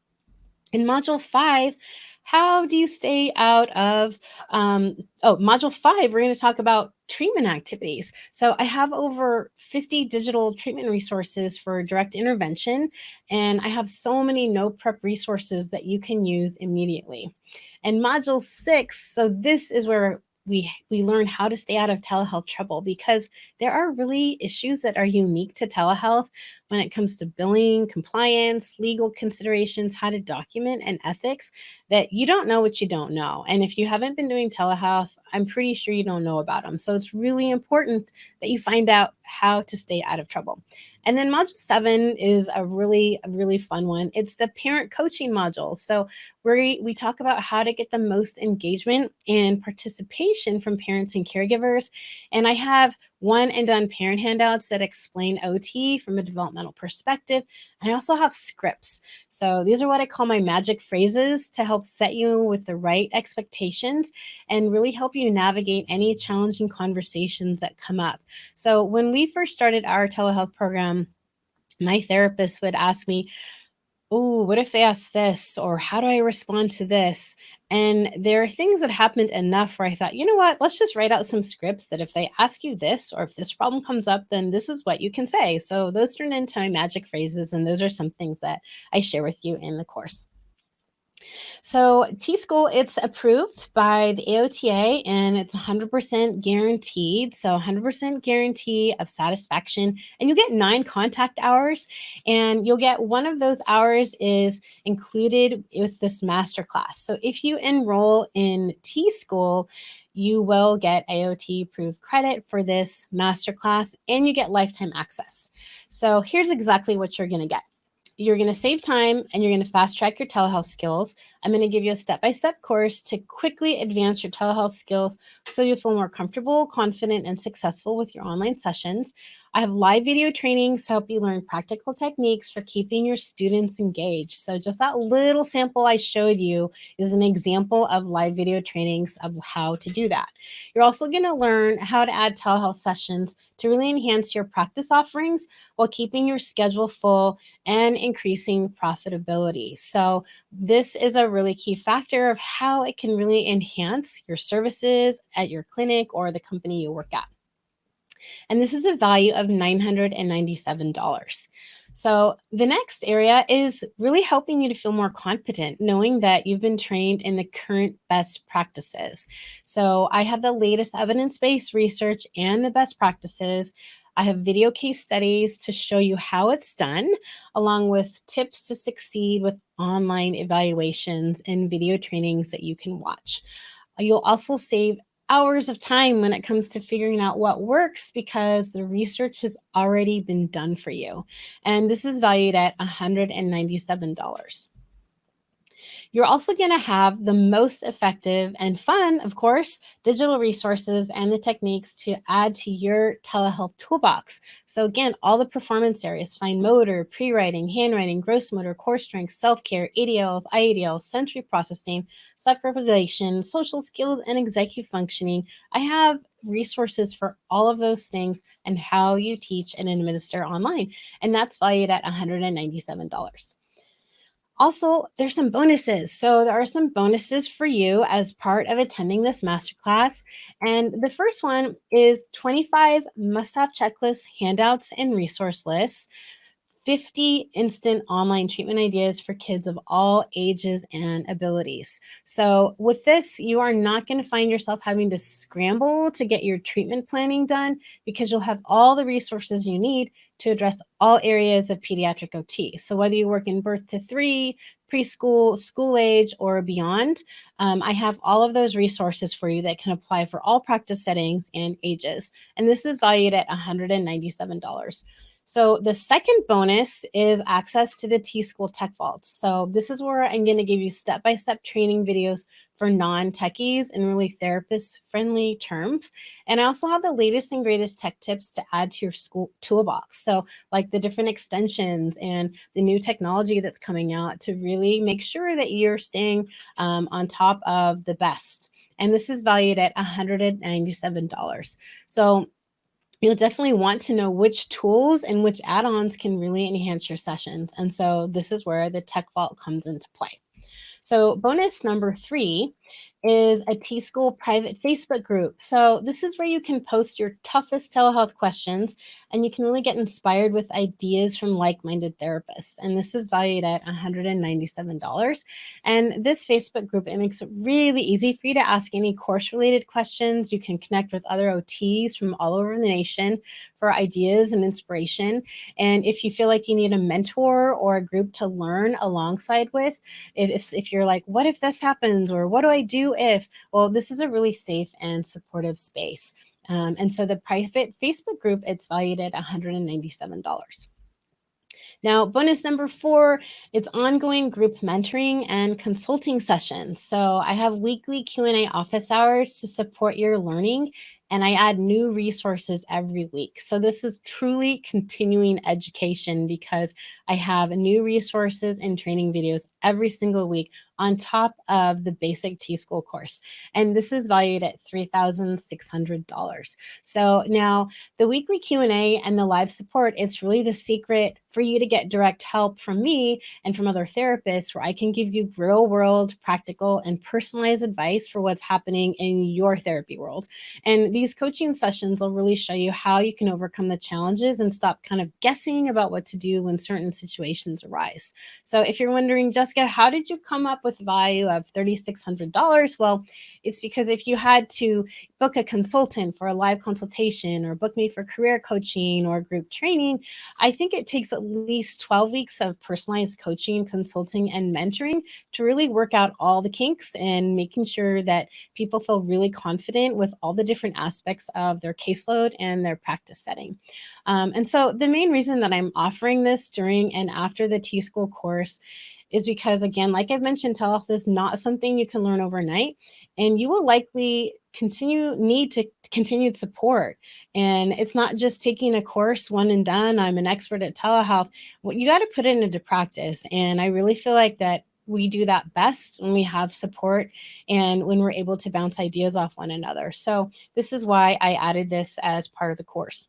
In module five, how do you stay out of, module five, we're going to talk about treatment activities. So I have over 50 digital treatment resources for direct intervention, and I have so many no prep resources that you can use immediately. And module six, so this is where we learn how to stay out of telehealth trouble because there are really issues that are unique to telehealth when it comes to billing, compliance, legal considerations, how to document, and ethics that you don't know what you don't know. And if you haven't been doing telehealth, I'm pretty sure you don't know about them. So it's really important that you find out how to stay out of trouble. And then module seven is a really fun one. It's the parent coaching module. So we talk about how to get the most engagement and participation from parents and caregivers. And I have one and done parent handouts that explain OT from a developmental perspective. And I also have scripts. So these are what I call my magic phrases to help set you with the right expectations and really help you navigate any challenging conversations that come up. So when we first started our telehealth program, my therapist would ask me, oh, what if they ask this? Or how do I respond to this? And there are things that happened enough where I thought, you know what, let's just write out some scripts that if they ask you this, or if this problem comes up, then this is what you can say. So those turned into my magic phrases. And those are some things that I share with you in the course. So T-School, it's approved by the AOTA and it's 100% guaranteed. So 100% guarantee of satisfaction. And you get 9 contact hours, and you'll get one of those hours is included with this MasterClass. So if you enroll in T-School, you will get AOT approved credit for this MasterClass, and you get lifetime access. So here's exactly what you're going to get. You're going to save time and you're going to fast track your telehealth skills. I'm going to give you a step-by-step course to quickly advance your telehealth skills so you feel more comfortable, confident, and successful with your online sessions. I have live video trainings to help you learn practical techniques for keeping your students engaged. So just that little sample I showed you is an example of live video trainings of how to do that. You're also going to learn how to add telehealth sessions to really enhance your practice offerings while keeping your schedule full and increasing profitability. So this is a really key factor of how it can really enhance your services at your clinic or the company you work at. And this is a value of $997. So the next area is really helping you to feel more confident, knowing that you've been trained in the current best practices. So I have the latest evidence-based research and the best practices. I have video case studies to show you how it's done, along with tips to succeed with online evaluations and video trainings that you can watch. You'll also save hours of time when it comes to figuring out what works because the research has already been done for you. And this is valued at $197. You're also going to have the most effective and fun, of course, digital resources and the techniques to add to your telehealth toolbox. So again, all the performance areas, fine motor, pre-writing, handwriting, gross motor, core strength, self-care, ADLs, IADLs, sensory processing, self-regulation, social skills, and executive functioning. I have resources for all of those things and how you teach and administer online. And that's valued at $197. Also, there's some bonuses. So there are some bonuses for you as part of attending this masterclass. And the first one is 25 must-have checklists, handouts, and resource lists. 50 instant online treatment ideas for kids of all ages and abilities. So with this, you are not going to find yourself having to scramble to get your treatment planning done because you'll have all the resources you need to address all areas of pediatric OT. So whether you work in birth to 3, preschool, school age, or beyond, I have all of those resources for you that can apply for all practice settings and ages. And this is valued at $197. So the second bonus is access to the T-School Tech Vaults. So this is where I'm going to give you step-by-step training videos for non-techies in really therapist-friendly terms. And I also have the latest and greatest tech tips to add to your school toolbox. So like the different extensions and the new technology that's coming out to really make sure that you're staying on top of the best. And this is valued at $197. So you'll definitely want to know which tools and which add-ons can really enhance your sessions. And so this is where the Tech Vault comes into play. So bonus number 3 is a T-School private Facebook group. So this is where you can post your toughest telehealth questions and you can really get inspired with ideas from like-minded therapists. And this is valued at $197. And this Facebook group, it makes it really easy for you to ask any course-related questions. You can connect with other OTs from all over the nation for ideas and inspiration. And if you feel like you need a mentor or a group to learn alongside with, if you're like, what if this happens? Or what do I do if? Well, this is a really safe and supportive space. And so the private Facebook group, it's valued at $197. Now, bonus number 4, it's ongoing group mentoring and consulting sessions. So I have weekly Q&A office hours to support your learning and I add new resources every week. So this is truly continuing education because I have new resources and training videos every single week on top of the basic T-School course. And this is valued at $3,600. So now the weekly Q&A and the live support, it's really the secret for you to get direct help from me and from other therapists where I can give you real world, practical, and personalized advice for what's happening in your therapy world. And these coaching sessions will really show you how you can overcome the challenges and stop kind of guessing about what to do when certain situations arise. So if you're wondering, Jessica, how did you come up with the value of $3,600? Well, it's because if you had to book a consultant for a live consultation or book me for career coaching or group training, I think it takes at least 12 weeks of personalized coaching, consulting, and mentoring to really work out all the kinks and making sure that people feel really confident with all the different aspects of their caseload and their practice setting. And so the main reason that I'm offering this during and after the T-School course is because, again, like I've mentioned, telehealth is not something you can learn overnight, and you will likely need to continued support. And it's not just taking a course one and done. I'm an expert at telehealth. Well, you got to put it into practice. And I really feel like that we do that best when we have support and when we're able to bounce ideas off one another. So this is why I added this as part of the course.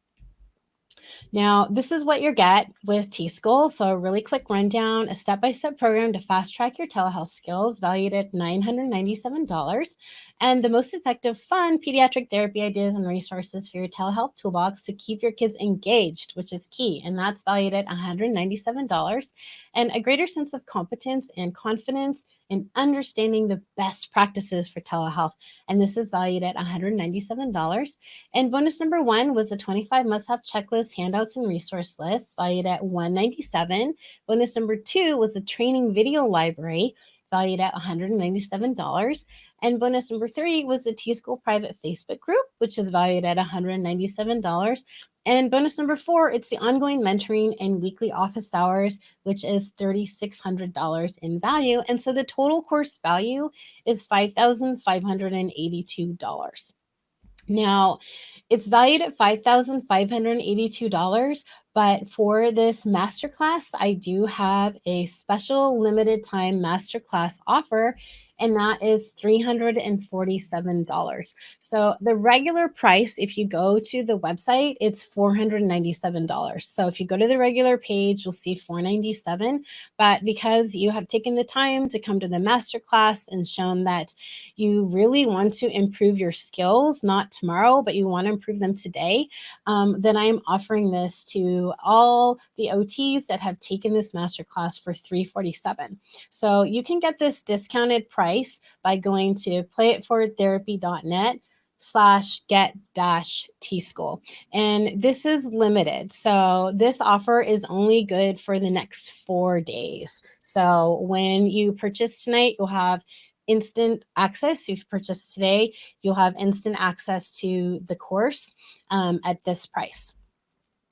Now, this is what you get with T-School. So a really quick rundown, a step-by-step program to fast-track your telehealth skills valued at $997, and the most effective, fun pediatric therapy ideas and resources for your telehealth toolbox to keep your kids engaged, which is key, and that's valued at $197, and a greater sense of competence and confidence in understanding the best practices for telehealth, and this is valued at $197. And bonus number 1 was a 25 must-have checklist, handouts, and resource list valued at $197. Bonus number 2 was a training video library valued at $197. And bonus number 3 was the T-School private Facebook group, which is valued at $197. And bonus number 4, it's the ongoing mentoring and weekly office hours, which is $3,600 in value. And so the total course value is $5,582. Now, it's valued at $5,582, but for this masterclass, I do have a special limited time masterclass offer, and that is $347. So the regular price, if you go to the website, it's $497. So if you go to the regular page, you'll see $497. But because you have taken the time to come to the masterclass and shown that you really want to improve your skills, not tomorrow, but you want to improve them today, then I am offering this to all the OTs that have taken this masterclass for $347. So you can get this discounted price by going to playitforwardtherapy.net/get-T-School. And this is limited. So this offer is only good for the next 4 days. So when you purchase tonight, you'll have instant access. If you purchase today, you'll have instant access to the course at this price.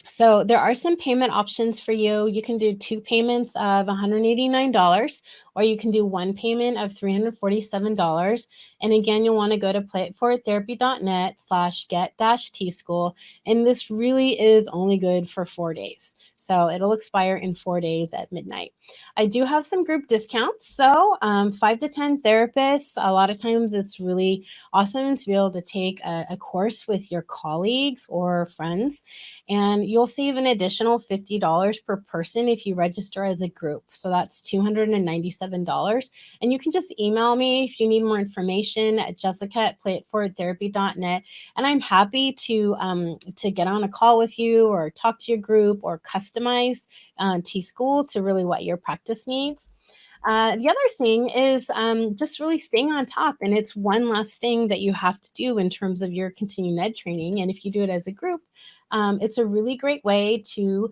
So there are some payment options for you. You can do 2 payments of $189, or you can do 1 payment of $347. And again, you'll want to go to playitforwardtherapy.net/get-T-School. And this really is only good for 4 days. So it'll expire in 4 days at midnight. I do have some group discounts. So 5 to 10 therapists, a lot of times it's really awesome to be able to take a course with your colleagues or friends. And you'll save an additional $50 per person if you register as a group. So that's $297. And you can just email me if you need more information at jessica@playitforwardtherapy.net. And I'm happy to get on a call with you or talk to your group or customize T-School to really what your practice needs. The other thing is just really staying on top. And it's one less thing that you have to do in terms of your continuing ed training. And if you do it as a group, it's a really great way to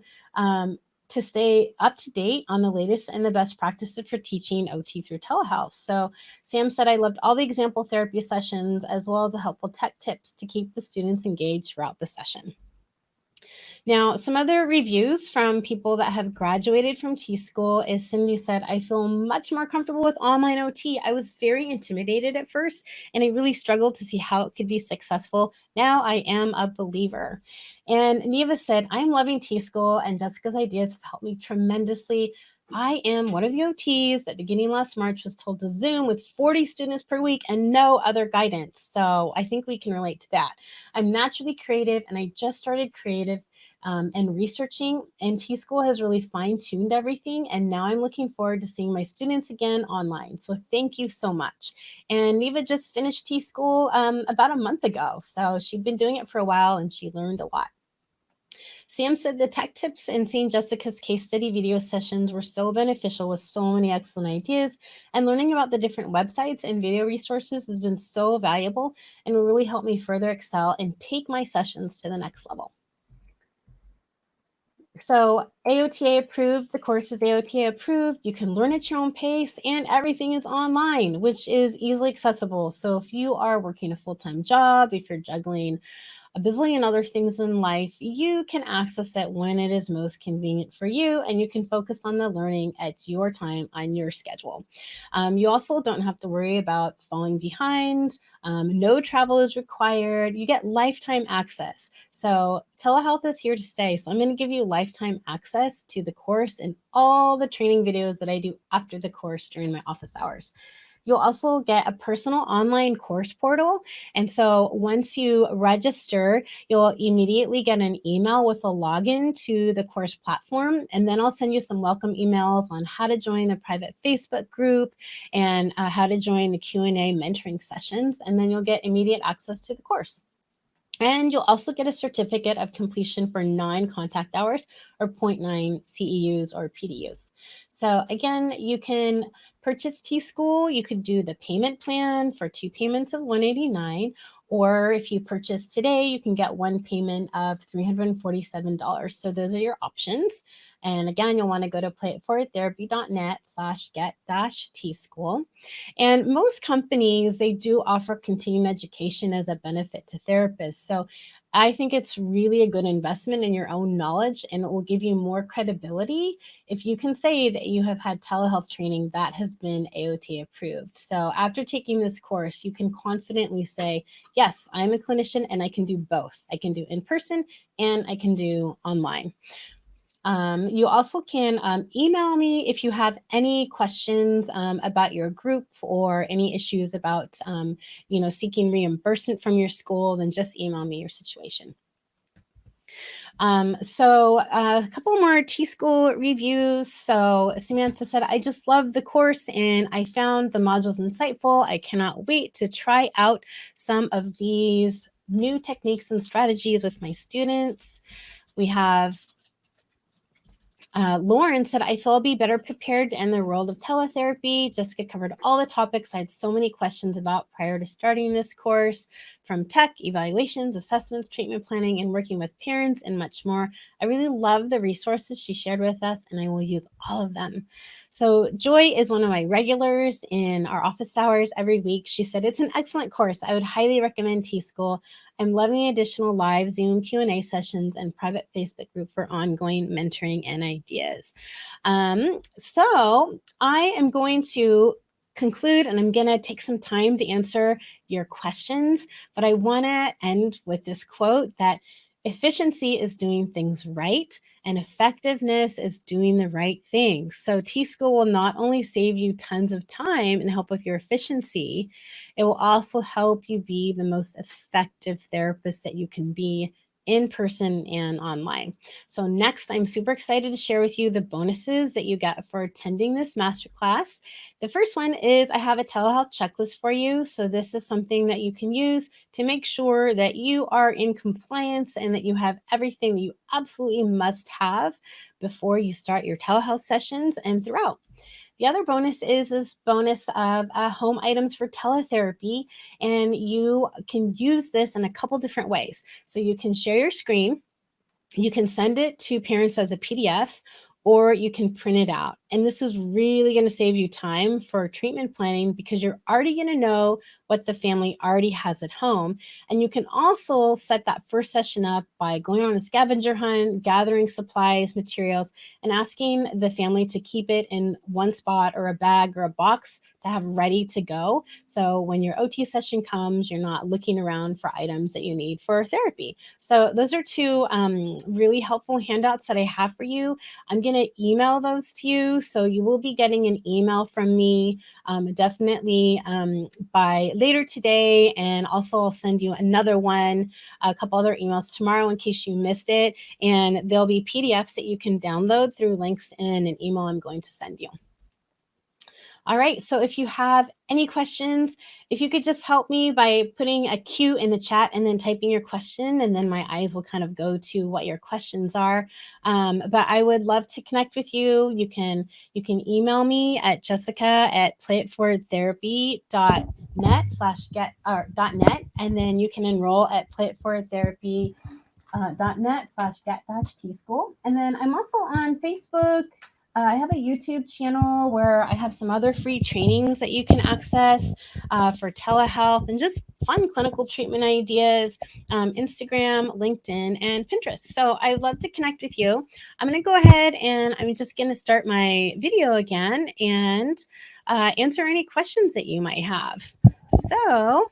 stay up to date on the latest and the best practices for teaching OT through telehealth. So Sam said, I loved all the example therapy sessions as well as the helpful tech tips to keep the students engaged throughout the session. Now, some other reviews from people that have graduated from T-School is Cindy said, I feel much more comfortable with online OT. I was very intimidated at first, and I really struggled to see how it could be successful. Now I am a believer. And Neva said, I'm loving T-School, and Jessica's ideas have helped me tremendously. I am one of the OTs that beginning last March was told to Zoom with 40 students per week and no other guidance. So I think we can relate to that. I'm naturally creative, and I just started creative and researching, and T-School has really fine-tuned everything, and now I'm looking forward to seeing my students again online. So thank you so much. And Neva just finished T-School about a month ago, so she'd been doing it for a while and she learned a lot. Sam said the tech tips and seeing Jessica's case study video sessions were so beneficial with so many excellent ideas, and learning about the different websites and video resources has been so valuable and will really help me further excel and take my sessions to the next level. So AOTA approved, the course is AOTA approved, you can learn at your own pace, and everything is online, which is easily accessible. So if you are working a full-time job, if you're juggling a bazillion other things in life, you can access it when it is most convenient for you, and you can focus on the learning at your time on your schedule. You also don't have to worry about falling behind. No travel is required. You get lifetime access. So telehealth is here to stay. So I'm going to give you lifetime access to the course and all the training videos that I do after the course during my office hours. You'll also get a personal online course portal. And so once you register, you'll immediately get an email with a login to the course platform. And then I'll send you some welcome emails on how to join the private Facebook group and how to join the Q&A mentoring sessions. And then you'll get immediate access to the course. And you'll also get a certificate of completion for 9 contact hours or 0.9 CEUs or PDUs. So again, you can purchase T-School. You could do the payment plan for 2 payments of $189, or if you purchase today, you can get 1 payment of $347. So those are your options. And again, you'll want to go to playitforwardtherapy.net/get-T-School. And most companies, they do offer continuing education as a benefit to therapists. So I think it's really a good investment in your own knowledge, and it will give you more credibility if you can say that you have had telehealth training that has been AOT approved. So after taking this course, you can confidently say, yes, I'm a clinician and I can do both. I can do in person and I can do online. You also can email me if you have any questions about your group or any issues about, seeking reimbursement from your school, then just email me your situation. So a couple more T-School reviews. So Samantha said, I just love the course and I found the modules insightful. I cannot wait to try out some of these new techniques and strategies with my students. We have Lauren said, I feel I'll be better prepared in the world of teletherapy. Jessica covered all the topics I had so many questions about prior to starting this course, from tech, evaluations, assessments, treatment planning, and working with parents, and much more. I really love the resources she shared with us, and I will use all of them. So Joy is one of my regulars in our office hours every week. She said, it's an excellent course. I would highly recommend T-School. I'm loving the additional live Zoom Q&A sessions and private Facebook group for ongoing mentoring and ideas. So I am going to conclude, and I'm going to take some time to answer your questions, but I want to end with this quote that efficiency is doing things right, and effectiveness is doing the right thing. So T-School will not only save you tons of time and help with your efficiency, it will also help you be the most effective therapist that you can be in person and online. So next, I'm super excited to share with you the bonuses that you get for attending this masterclass. The first one is I have a telehealth checklist for you. So this is something that you can use to make sure that you are in compliance and that you have everything that you absolutely must have before you start your telehealth sessions and throughout. The other bonus is this bonus of home items for teletherapy, and you can use this in a couple different ways. So you can share your screen, you can send it to parents as a PDF, or you can print it out. And this is really going to save you time for treatment planning because you're already going to know what the family already has at home. And you can also set that first session up by going on a scavenger hunt, gathering supplies, materials, and asking the family to keep it in one spot or a bag or a box to have ready to go. So when your OT session comes, you're not looking around for items that you need for therapy. So those are two really helpful handouts that I have for you. I'm going to email those to you. So you will be getting an email from me definitely by later today. And also I'll send you another one, a couple other emails tomorrow in case you missed it. And there'll be PDFs that you can download through links in an email I'm going to send you. All right, so if you have any questions, if you could just help me by putting a Q in the chat and then typing your question, and then my eyes will kind of go to what your questions are. But I would love to connect with you. You can email me at jessica@playitforwardtherapy.net/get and then you can enroll at playitforwardtherapy.net/get-tschool. And then I'm also on Facebook. I have a YouTube channel where I have some other free trainings that you can access for telehealth and just fun clinical treatment ideas, Instagram, LinkedIn, and Pinterest. So I'd love to connect with you. I'm going to go ahead and I'm just going to start my video again and answer any questions that you might have. So,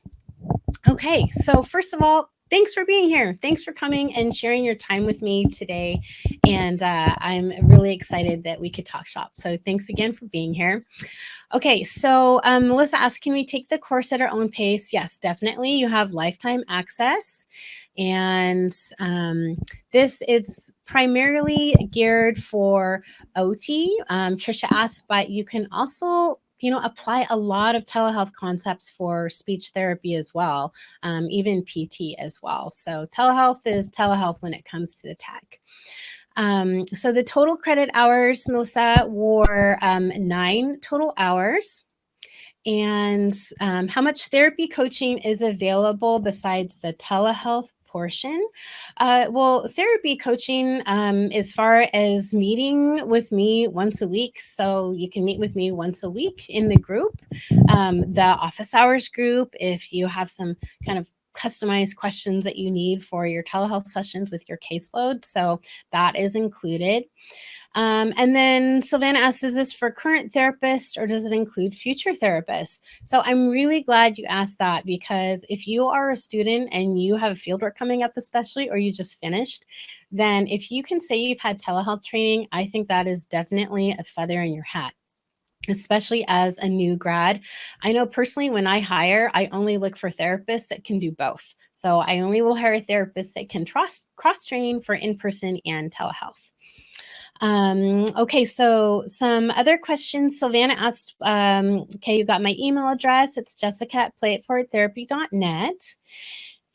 okay, so first of all, thanks for being here. Thanks for coming and sharing your time with me today. And I'm really excited that we could talk shop. So thanks again for being here. Okay, so Melissa asked, can we take the course at our own pace? Yes, definitely. You have lifetime access. And this is primarily geared for OT. Trisha asked, but you can also apply a lot of telehealth concepts for speech therapy as well, even PT as well. So telehealth is telehealth when it comes to the tech. So the total credit hours, Melissa, were 9 total hours. And how much therapy coaching is available besides the telehealth portion? Well, therapy coaching as far as meeting with me once a week. So you can meet with me once a week in the group, the office hours group, if you have some kind of customized questions that you need for your telehealth sessions with your caseload. So that is included. And then Sylvana asks, is this for current therapists or does it include future therapists? So I'm really glad you asked that because if you are a student and you have fieldwork coming up especially, or you just finished, then if you can say you've had telehealth training, I think that is definitely a feather in your hat, especially as a new grad. I know personally when I hire, I only look for therapists that can do both. So I only will hire therapists that can cross-train for in-person and telehealth. Okay, so some other questions. Sylvana asked, okay, you got my email address. It's jessica@playitforwardtherapy.net.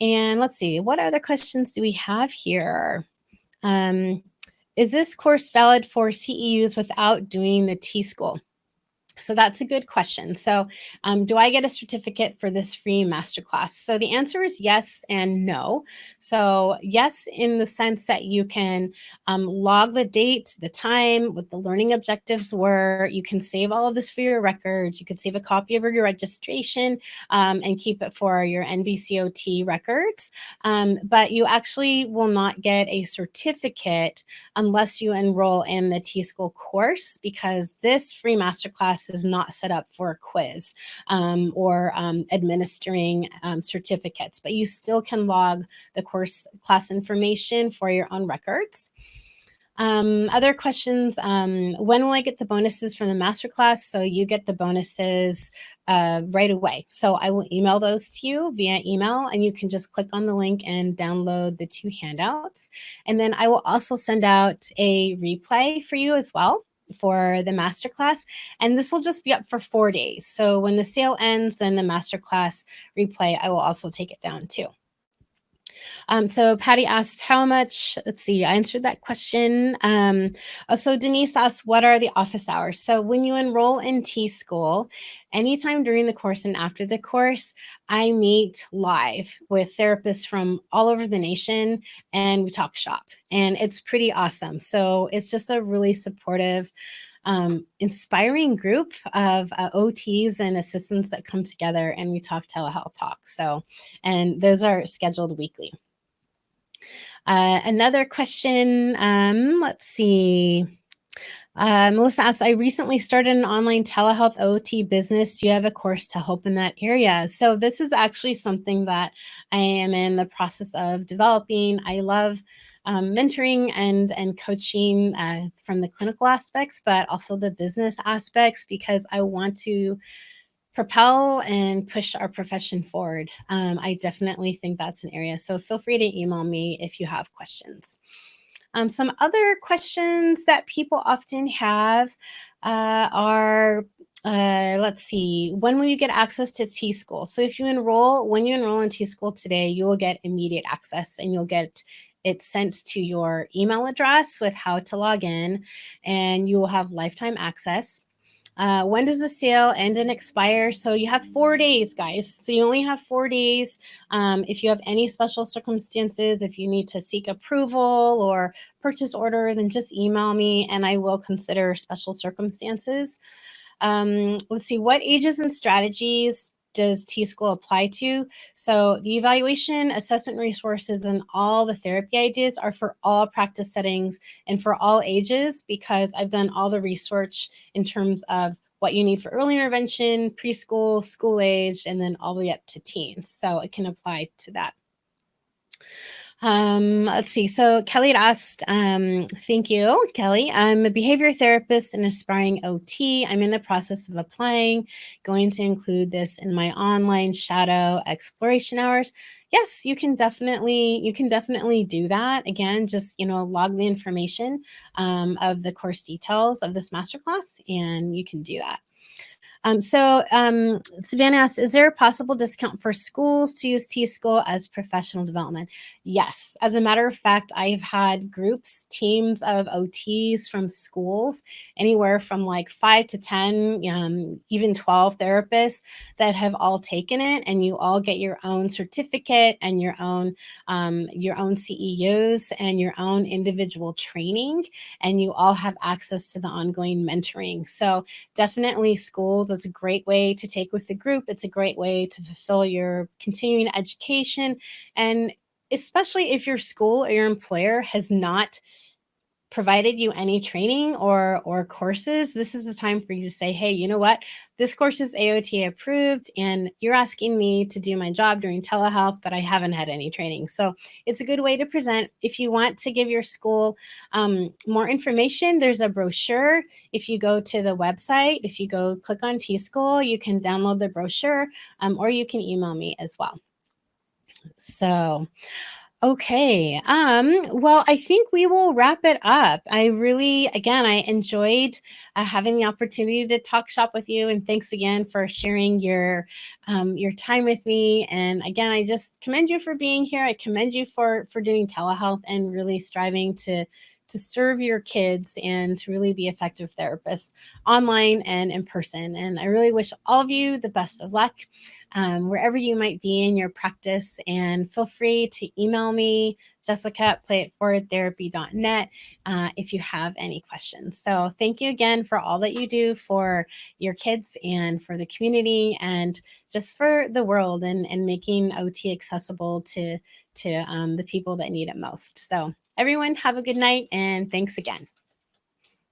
And let's see, what other questions do we have here? Is this course valid for CEUs without doing the T-School? So that's a good question. So do I get a certificate for this free masterclass? So the answer is yes and no. So yes, in the sense that you can log the date, the time, what the learning objectives were. You can save all of this for your records. You can save a copy of your registration and keep it for your NBCOT records. But you actually will not get a certificate unless you enroll in the T-School course, because this free masterclass is not set up for a quiz or administering certificates, but you still can log the class information for your own records. Other questions, when will I get the bonuses from the masterclass? So you get the bonuses right away. So I will email those to you via email, and you can just click on the link and download the 2 handouts. And then I will also send out a replay for you as well for the masterclass, and this will just be up for 4 days. So when the sale ends, then the masterclass replay, I will also take it down too. So Patty asked how much, let's see, I answered that question. So Denise asked, what are the office hours? So when you enroll in T-School, anytime during the course and after the course, I meet live with therapists from all over the nation and we talk shop, and it's pretty awesome. So it's just a really supportive, inspiring group of OTs and assistants that come together and we talk telehealth talk. So, and those are scheduled weekly. Another question, let's see. Melissa asks, I recently started an online telehealth OT business. Do you have a course to help in that area? So this is actually something that I am in the process of developing. I love mentoring and coaching from the clinical aspects, but also the business aspects, because I want to propel and push our profession forward. I definitely think that's an area. So feel free to email me if you have questions. Some other questions that people often have are, let's see, when will you get access to T-School? So if you enroll, when you enroll in T-School today, you will get immediate access and you'll get it sent to your email address with how to log in, and you will have lifetime access. When does the sale end and expire? So you have 4 days, guys. So you only have 4 days. If you have any special circumstances, if you need to seek approval or purchase order, then just email me and I will consider special circumstances. Let's see, what ages and strategies does T-School apply to? So the evaluation, assessment resources, and all the therapy ideas are for all practice settings and for all ages, because I've done all the research in terms of what you need for early intervention, preschool, school age, and then all the way up to teens. So it can apply to that. Let's see. So Kelly had asked, thank you, Kelly. I'm a behavior therapist and aspiring OT. I'm in the process of applying, going to include this in my online shadow exploration hours. Yes, you can definitely do that. Again, just, log the information of the course details of this masterclass, and you can do that. Savannah asked, is there a possible discount for schools to use T-School as professional development? Yes. As a matter of fact, I've had groups, teams of OTs from schools, anywhere from like 5 to 10, even 12 therapists that have all taken it, and you all get your own certificate and your own CEUs and your own individual training, and you all have access to the ongoing mentoring. So definitely schools, it's a great way to take with the group. It's a great way to fulfill your continuing education. And especially if your school or your employer has not provided you any training or courses, this is the time for you to say, hey, you know what? This course is AOTA approved and you're asking me to do my job during telehealth, but I haven't had any training. So it's a good way to present. If you want to give your school more information, there's a brochure. If you go to the website, if you go click on T-School, you can download the brochure, or you can email me as well. So okay. Well, I think we will wrap it up. I enjoyed having the opportunity to talk shop with you, and thanks again for sharing your time with me. And again, I just commend you for being here. I commend you for doing telehealth and really striving to serve your kids and to really be effective therapists online and in person. And I really wish all of you the best of luck. Wherever you might be in your practice, and feel free to email me, Jessica at playitforwardtherapy.net, if you have any questions. So thank you again for all that you do for your kids and for the community and just for the world, and making OT accessible to the people that need it most. So everyone, have a good night, and thanks again.